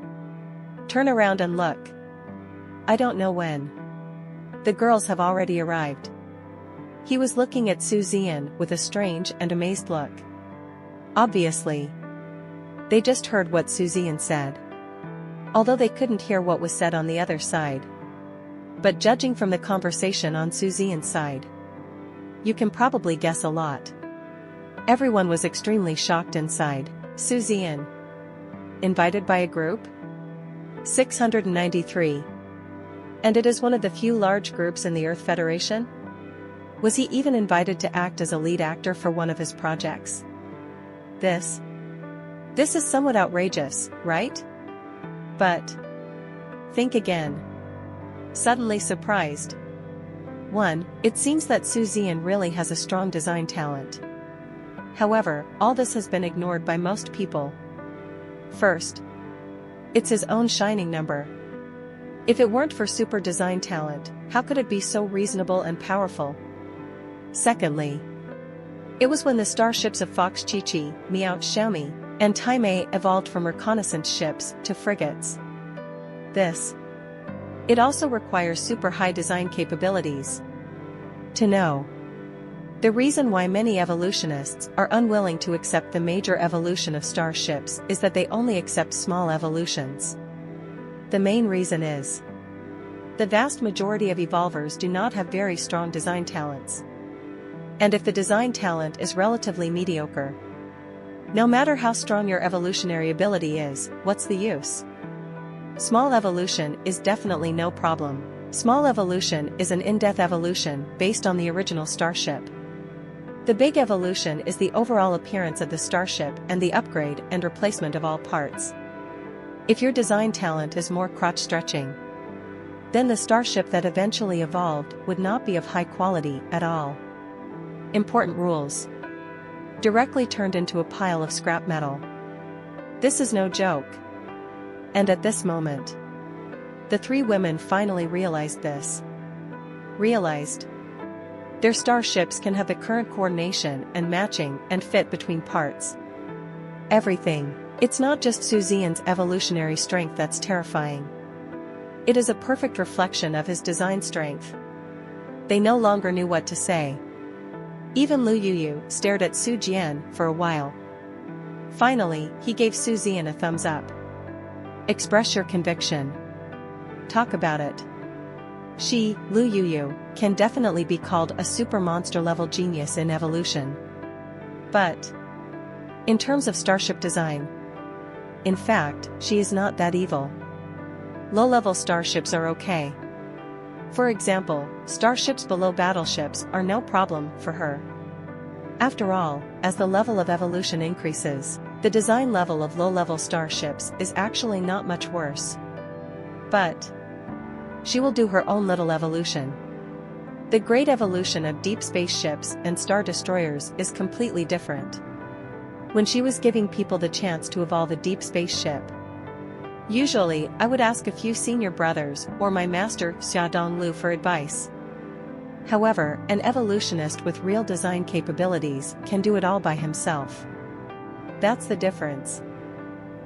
Turn around and look. I don't know when. The girls have already arrived. He was looking at Su Zian with a strange and amazed look. Obviously, they just heard what Su Zian said. Although they couldn't hear what was said on the other side. But judging from the conversation on Su Zian's side, you can probably guess a lot. Everyone was extremely shocked inside. Su Zian, invited by a group? 693. And it is one of the few large groups in the Earth Federation? Was he even invited to act as a lead actor for one of his projects? This is somewhat outrageous, right? But think again. Suddenly surprised. 1. It seems that Su Zian really has a strong design talent. However, all this has been ignored by most people. First, it's his own shining number. If it weren't for super design talent, how could it be so reasonable and powerful? Secondly, it was when the starships of Fox Chi-Chi, Miao Xiaomi, and Taimei evolved from reconnaissance ships to frigates. It also requires super high design capabilities. To know the reason why many evolutionists are unwilling to accept the major evolution of starships is that they only accept small evolutions. The main reason is the vast majority of evolvers do not have very strong design talents. And if the design talent is relatively mediocre, no matter how strong your evolutionary ability is, what's the use? Small evolution is definitely no problem. Small evolution is an in-depth evolution based on the original starship. The big evolution is the overall appearance of the starship and the upgrade and replacement of all parts. If your design talent is more crotch-stretching, then the starship that eventually evolved would not be of high quality at all. Important rules. Directly turned into a pile of scrap metal. This is no joke. And at this moment, the three women finally realized this. Realized their starships can have the current coordination and matching and fit between parts. Everything. It's not just Su Zian's evolutionary strength that's terrifying. It is a perfect reflection of his design strength. They no longer knew what to say. Even Lu Yuyu stared at Su Jian for a while. Finally, he gave Su Zian a thumbs up. Express your conviction. Talk about it. She, Lu Yuyu, can definitely be called a super monster level genius in evolution. But in terms of starship design, in fact, she is not that evil. Low-level starships are okay. For example, starships below battleships are no problem for her. After all, as the level of evolution increases, the design level of low-level starships is actually not much worse. But she will do her own little evolution. The great evolution of deep space ships and star destroyers is completely different. When she was giving people the chance to evolve a deep space ship, usually I would ask a few senior brothers or my master Xia Donglu for advice. However, an evolutionist with real design capabilities can do it all by himself. That's the difference.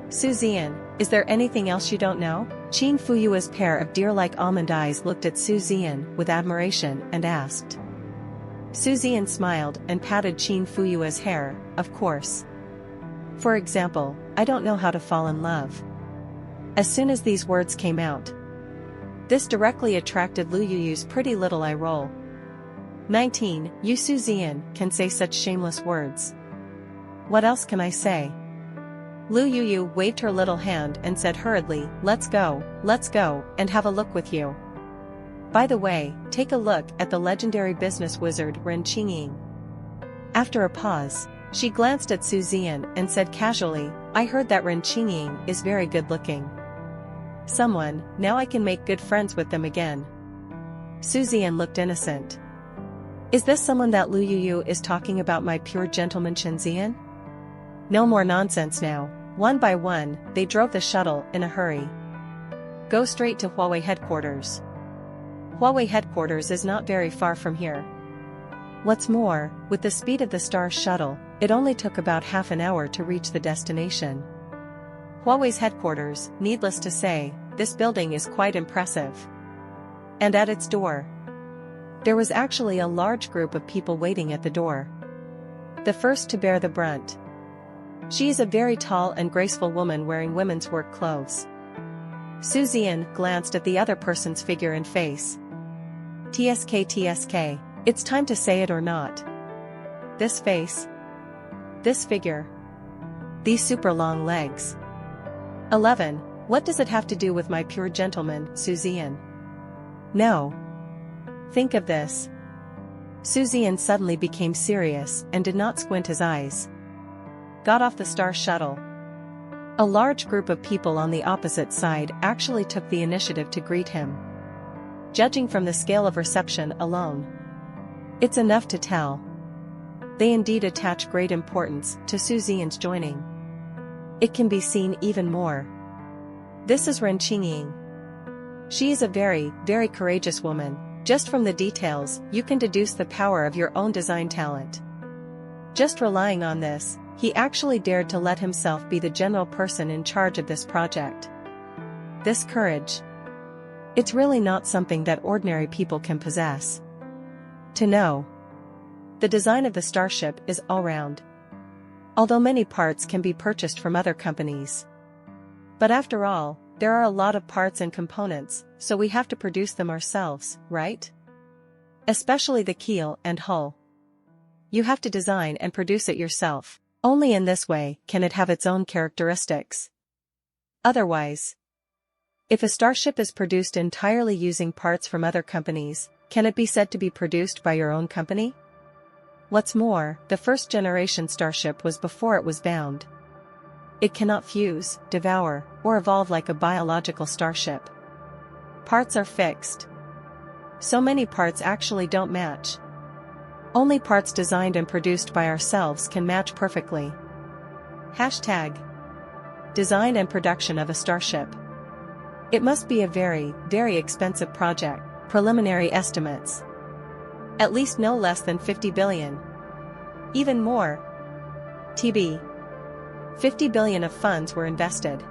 Su Zian, is there anything else you don't know? Qin Fuyue's pair of deer-like almond eyes looked at Su Zian with admiration and asked. Su Zian smiled and patted Qin Fuyue's hair, of course. For example, I don't know how to fall in love. as soon as these words came out. This directly attracted Lu Yuyu's pretty little eye roll. 19. You Su Zian can say such shameless words. What else can I say? Lu Yuyu waved her little hand and said hurriedly, let's go, and have a look with you. By the way, take a look at the legendary business wizard Ren Qingying. After a pause, she glanced at Su Zian and said casually, I heard that Ren Qingying is very good looking. Someone, now I can make good friends with them again. Su Zian looked innocent. Is this someone that Lu Yuyu is talking about, my pure gentleman Chen Zian? No more nonsense now. One by one, they drove the shuttle in a hurry. Go straight to Huawei headquarters. Huawei headquarters is not very far from here. What's more, with the speed of the Star Shuttle, it only took about half an hour to reach the destination. Huawei's headquarters, needless to say, this building is quite impressive. And at its door, there was actually a large group of people waiting at the door. The first to bear the brunt. She is a very tall and graceful woman wearing women's work clothes. Su Zian glanced at the other person's figure and face. TSK, it's time to say it or not. This face. This figure. These super long legs. 11. What does it have to do with my pure gentleman, Su Zian? No. Think of this. Su Zian suddenly became serious and did not squint his eyes. Got off the Star Shuttle. A large group of people on the opposite side actually took the initiative to greet him. Judging from the scale of reception alone, it's enough to tell. They indeed attach great importance to Su Zian's joining. It can be seen even more. This is Ren Qingying. She is a very, very courageous woman. Just from the details, you can deduce the power of your own design talent. Just relying on this, he actually dared to let himself be the general person in charge of this project. This courage. It's really not something that ordinary people can possess. To know. The design of the starship is all-round. Although many parts can be purchased from other companies. But after all, there are a lot of parts and components, so we have to produce them ourselves, right? Especially the keel and hull. You have to design and produce it yourself. Only in this way can it have its own characteristics. Otherwise, if a starship is produced entirely using parts from other companies, can it be said to be produced by your own company? What's more, the first generation starship was before it was bound. It cannot fuse, devour, or evolve like a biological starship. Parts are fixed. So many parts actually don't match. Only parts designed and produced by ourselves can match perfectly. Hashtag. Design and production of a starship. It must be a very, very expensive project. Preliminary estimates. At least no less than 50 billion. Even more. TB. 50 billion of funds were invested.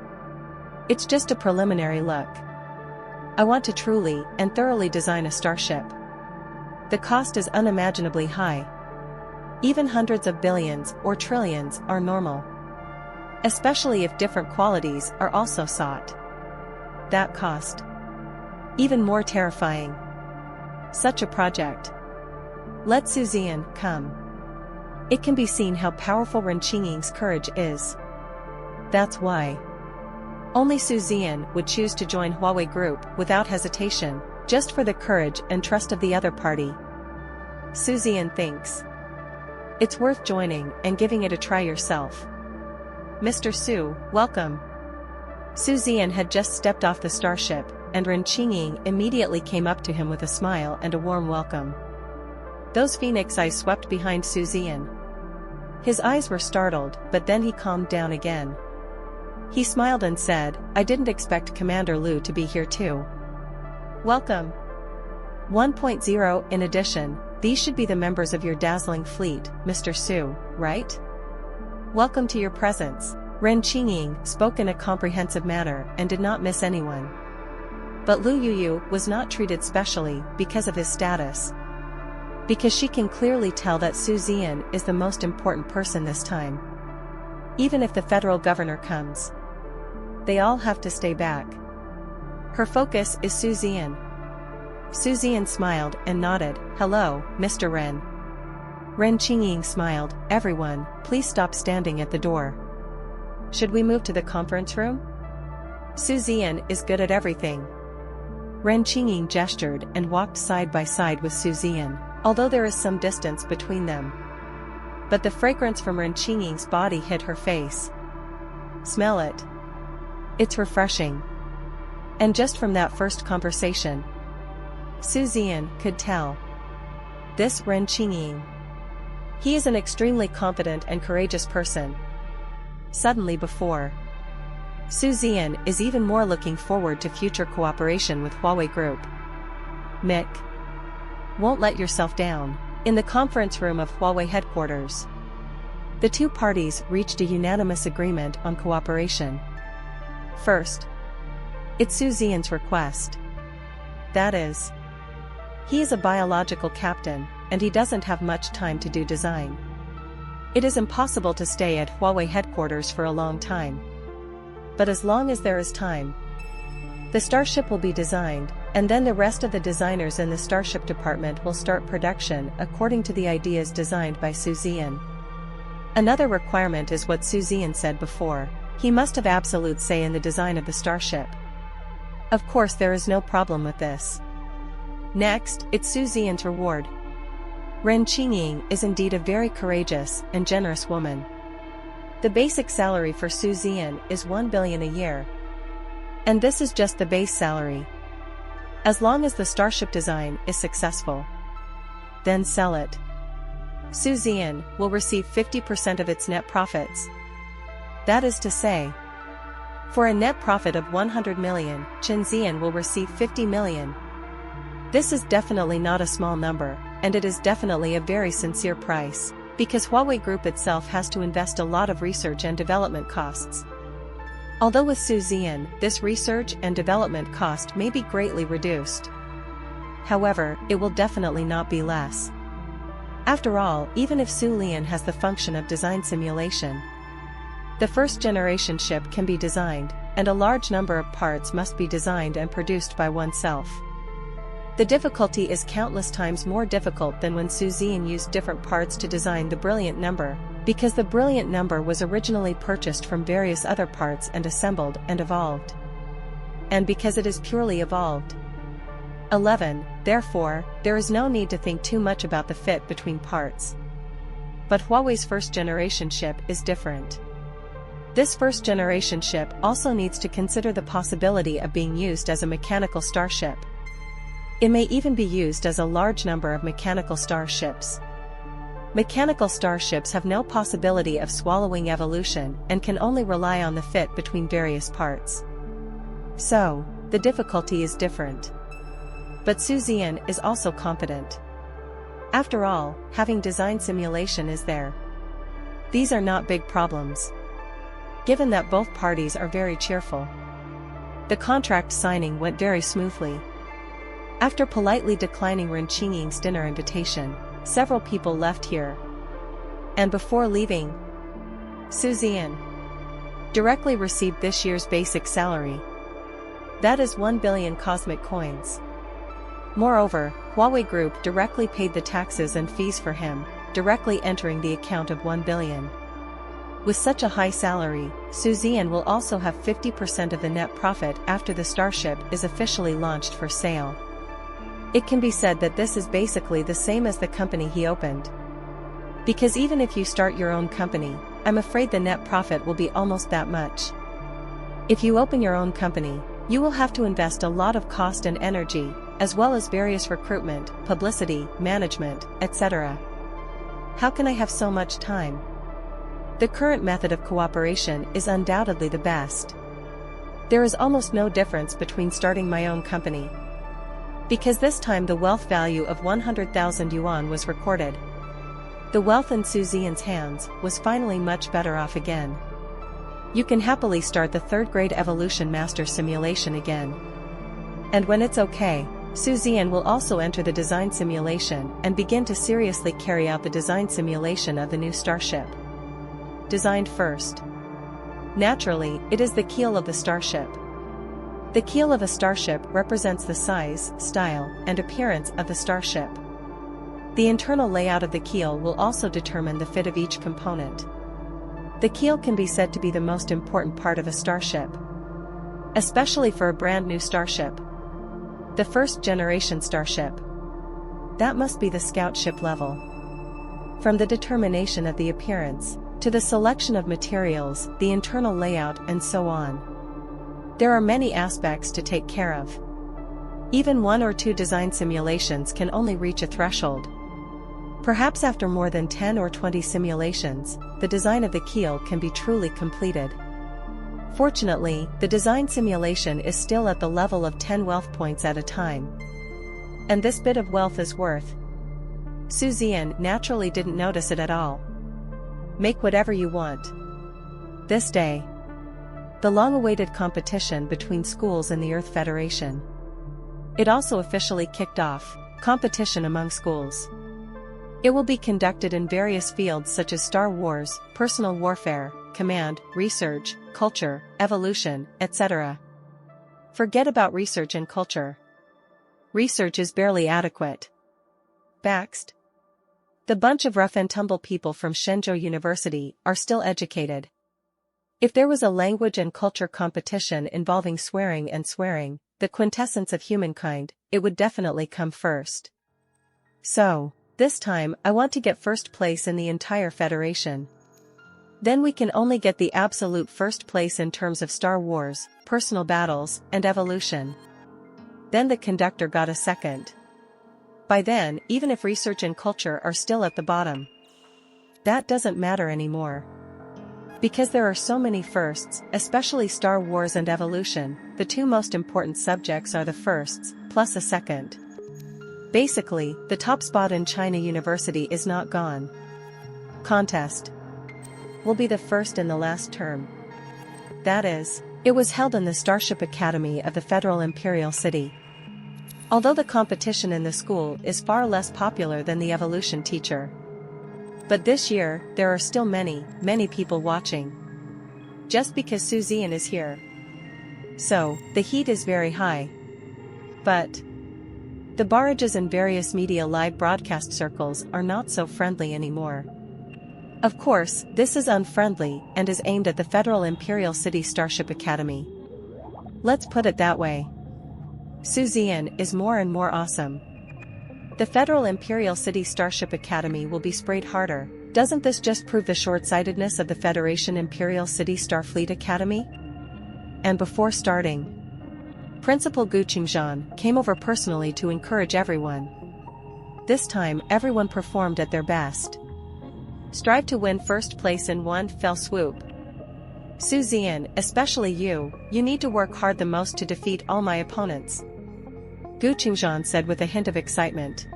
It's just a preliminary look. I want to truly and thoroughly design a starship. The cost is unimaginably high. Even hundreds of billions or trillions are normal. Especially if different qualities are also sought. That cost. Even more terrifying. Such a project. Let Su Zian come. It can be seen how powerful Ren Qingying's courage is. That's why. Only Su Zian would choose to join Huawei Group without hesitation, just for the courage and trust of the other party. Su Zian thinks. It's worth joining and giving it a try yourself. Mr. Su, welcome. Su Zian had just stepped off the starship, and Ren Qingying immediately came up to him with a smile and a warm welcome. Those phoenix eyes swept behind Su Zian. His eyes were startled, but then he calmed down again. He smiled and said, I didn't expect Commander Lu to be here too. Welcome. 1.0 In addition, these should be the members of your dazzling fleet, Mr. Su, right? Welcome to your presence. Ren Qingying spoke in a comprehensive manner and did not miss anyone. But Lu Yuyu was not treated specially because of his status. Because she can clearly tell that Su Zian is the most important person this time. Even if the federal governor comes. they all have to stay back. Her focus is Zian. Zian smiled and nodded. Hello, Mr. Ren. Ren Qingying smiled. Everyone, please stop standing at the door. Should we move to the conference room? Zian is good at everything. Ren Qingying gestured and walked side by side with Zian, although there is some distance between them. But the fragrance from Ren Qingying's body hit her face. Smell it. It's refreshing. And just from that first conversation, Zian could tell. This Ren Qingying. He is an extremely confident and courageous person. Suddenly before. Zian is even more looking forward to future cooperation with Huawei Group. Mick. Won't let yourself down. In the conference room of Huawei headquarters, the two parties reached a unanimous agreement on cooperation. First, it's Zian's request. That is, he is a biological captain, and he doesn't have much time to do design. It is impossible to stay at Huawei headquarters for a long time. But as long as there is time, the starship will be designed, and then the rest of the designers in the starship department will start production according to the ideas designed by Zian. Another requirement is what Zian said before: he must have absolute say in the design of the starship. Of course, there is no problem with this. Next, it's Zian's reward. Ren Qingying is indeed a very courageous and generous woman. The basic salary for Zian is 1 billion a year. And this is just the base salary. As long as the starship design is successful, then sell it. Zian will receive 50% of its net profits. That is to say, for a net profit of 100 million, Zian will receive 50 million. This is definitely not a small number, and it is definitely a very sincere price, because Huawei Group itself has to invest a lot of research and development costs. Although with Zian, this research and development cost may be greatly reduced. However, it will definitely not be less. After all, even if Lian has the function of design simulation, the first generation ship can be designed, and a large number of parts must be designed and produced by oneself. The difficulty is countless times more difficult than when Zian used different parts to design the brilliant number, because the brilliant number was originally purchased from various other parts and assembled and evolved. And because it is purely evolved. 11, therefore, there is no need to think too much about the fit between parts. But Huawei's first generation ship is different. This first generation ship also needs to consider the possibility of being used as a mechanical starship. It may even be used as a large number of mechanical starships. Mechanical starships have no possibility of swallowing evolution and can only rely on the fit between various parts. So, the difficulty is different. But Zian is also confident. After all, having design simulation is there. These are not big problems. Given that both parties are very cheerful. The contract signing went very smoothly. After politely declining Ren Qingying's dinner invitation, several people left here. And before leaving, Zian directly received this year's basic salary. That is 1 billion cosmic coins. Moreover, Huawei Group directly paid the taxes and fees for him, directly entering the account of 1 billion. With such a high salary, Zian will also have 50% of the net profit after the starship is officially launched for sale. It can be said that this is basically the same as the company he opened. Because even if you start your own company, I'm afraid the net profit will be almost that much. If you open your own company, you will have to invest a lot of cost and energy, as well as various recruitment, publicity, management, etc. How can I have so much time? The current method of cooperation is undoubtedly the best. There is almost no difference between starting my own company. Because this time the wealth value of 100,000 yuan was recorded. The wealth in Zian's hands was finally much better off again. You can happily start the third grade evolution master simulation again. And when it's okay, Zian will also enter the design simulation and begin to seriously carry out the design simulation of the new starship. Designed first. Naturally, it is the keel of the starship. The keel of a starship represents the size, style, and appearance of the starship. The internal layout of the keel will also determine the fit of each component. The keel can be said to be the most important part of a starship, especially for a brand new starship. The first generation starship. That must be the scout ship level. From the determination of the appearance, to the selection of materials, the internal layout, and so on. There are many aspects to take care of. Even 1 or 2 design simulations can only reach a threshold. Perhaps after more than 10 or 20 simulations, the design of the keel can be truly completed. Fortunately, the design simulation is still at the level of 10 wealth points at a time. And this bit of wealth is worth. Zian naturally didn't notice it at all. Make whatever you want. This day. The long-awaited competition between schools and the Earth Federation. It also officially kicked off, competition among schools. It will be conducted in various fields such as Star Wars, personal warfare, command, research, culture, evolution, etc. Forget about research and culture. Research is barely adequate. Baxed. The bunch of rough-and-tumble people from Shenzhou University are still educated. If there was a language and culture competition involving swearing, the quintessence of humankind, it would definitely come first. So, this time I want to get first place in the entire Federation. Then we can only get the absolute first place in terms of Star Wars, personal battles, and evolution. Then the conductor got a second. By then, even if research and culture are still at the bottom, that doesn't matter anymore. Because there are so many firsts, especially Star Wars and evolution, the 2 most important subjects are the firsts, plus a second. Basically, the top spot in China University is not gone. Contest will be the first in the last term. That is, it was held in the Starship Academy of the Federal Imperial City. Although the competition in the school is far less popular than the evolution teacher. But this year, there are still many people watching. Just because Zian is here. So, the heat is very high. But the barrages in various media live broadcast circles are not so friendly anymore. Of course, this is unfriendly and is aimed at the Federal Imperial City Starship Academy. Let's put it that way. Zian is more and more awesome. The Federal Imperial City Starship Academy will be sprayed harder. Doesn't this just prove the short-sightedness of the Federation Imperial City Starfleet Academy? And before starting, Principal Gu Qingzhan came over personally to encourage everyone. This time, everyone performed at their best. Strive to win first place in one fell swoop. Zian, especially you need to work hard the most to defeat all my opponents. Gu Qingzhan said with a hint of excitement.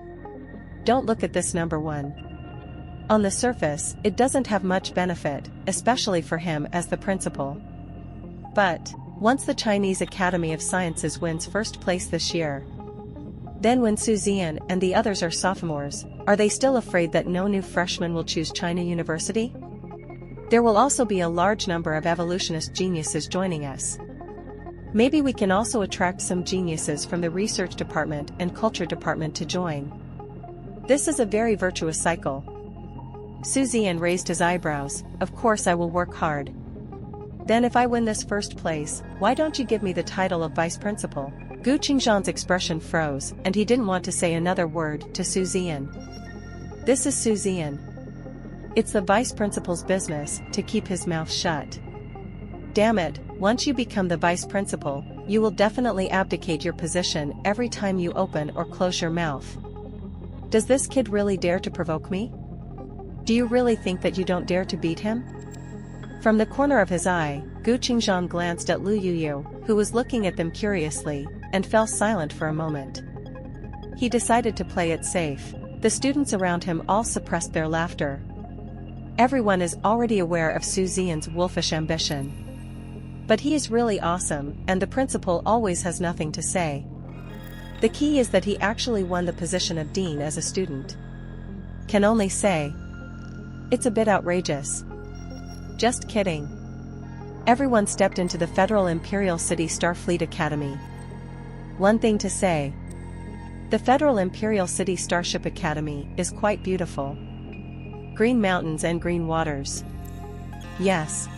Don't look at this number 1. On the surface, it doesn't have much benefit, especially for him as the principal. But once the Chinese Academy of Sciences wins first place this year, then when Zian and the others are sophomores, are they still afraid that no new freshman will choose China University? There will also be a large number of evolutionist geniuses joining us. Maybe we can also attract some geniuses from the research department and culture department to join. This is a very virtuous cycle. Zian raised his eyebrows. Of course I will work hard. Then if I win this first place, why don't you give me the title of vice principal? Gu Qingzhan's expression froze, and he didn't want to say another word to Zian. This is Zian. It's the vice principal's business to keep his mouth shut. Damn it, once you become the vice principal, you will definitely abdicate your position every time you open or close your mouth. Does this kid really dare to provoke me? Do you really think that you don't dare to beat him? From the corner of his eye, Gu Qingzhan glanced at Lu Yuyu, who was looking at them curiously, and fell silent for a moment. He decided to play it safe. The students around him all suppressed their laughter. Everyone is already aware of Zian's wolfish ambition. But he is really awesome, and the principal always has nothing to say. The key is that he actually won the position of dean as a student. Can only say, it's a bit outrageous. Just kidding. Everyone stepped into the Federal Imperial City Starfleet Academy. One thing to say. The Federal Imperial City Starship Academy is quite beautiful. Green mountains and green waters. Yes.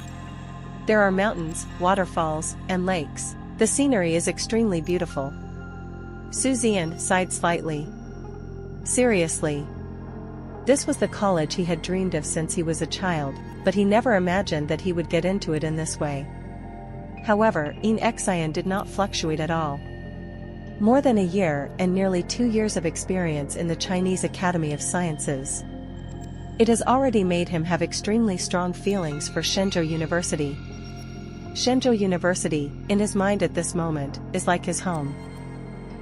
There are mountains, waterfalls, and lakes. The scenery is extremely beautiful. Zian sighed slightly. Seriously. This was the college he had dreamed of since he was a child, but he never imagined that he would get into it in this way. However, Zian did not fluctuate at all. More than a year and nearly 2 years of experience in the Chinese Academy of Sciences. It has already made him have extremely strong feelings for Shenzhou University. Shenzhou University, in his mind at this moment, is like his home.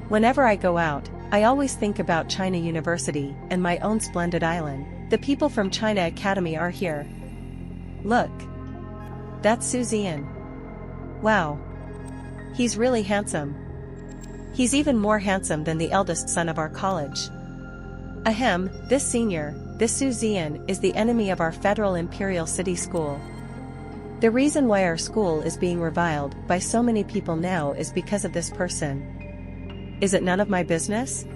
Whenever I go out, I always think about China University and my own splendid island. The people from China Academy are here. Look. That's Zian. Wow. He's really handsome. He's even more handsome than the eldest son of our college. Ahem, this Zian is the enemy of our Federal Imperial City School. The reason why our school is being reviled by so many people now is because of this person. Is it none of my business?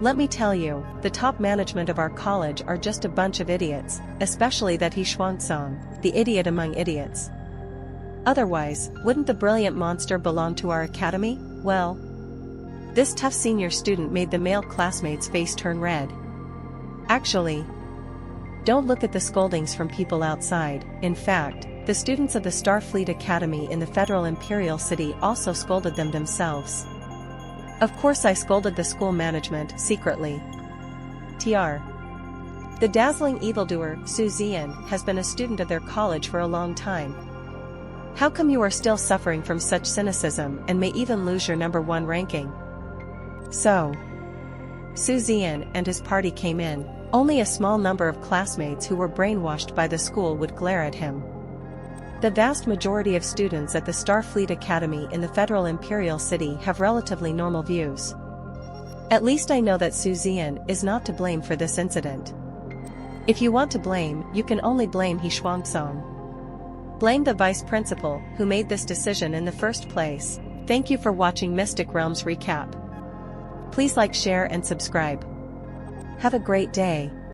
Let me tell you, the top management of our college are just a bunch of idiots, especially that he Xuanzong, the idiot among idiots. Otherwise, wouldn't the brilliant monster belong to our academy? Well, this tough senior student made the male classmates' face turn red. Actually, don't look at the scoldings from people outside. In fact, the students of the Starfleet Academy in the Federal Imperial City also scolded them themselves. Of course I scolded the school management secretly. Tr. The dazzling evildoer, Zian, has been a student of their college for a long time. How come you are still suffering from such cynicism and may even lose your #1 ranking? So, Zian and his party came in. Only a small number of classmates who were brainwashed by the school would glare at him. The vast majority of students at the Starfleet Academy in the Federal Imperial City have relatively normal views. At least I know that Zian is not to blame for this incident. If you want to blame, you can only blame He Xuanzong. Blame the vice principal who made this decision in the first place. Thank you for watching Mystic Realms Recap. Please like, share and subscribe. Have a great day.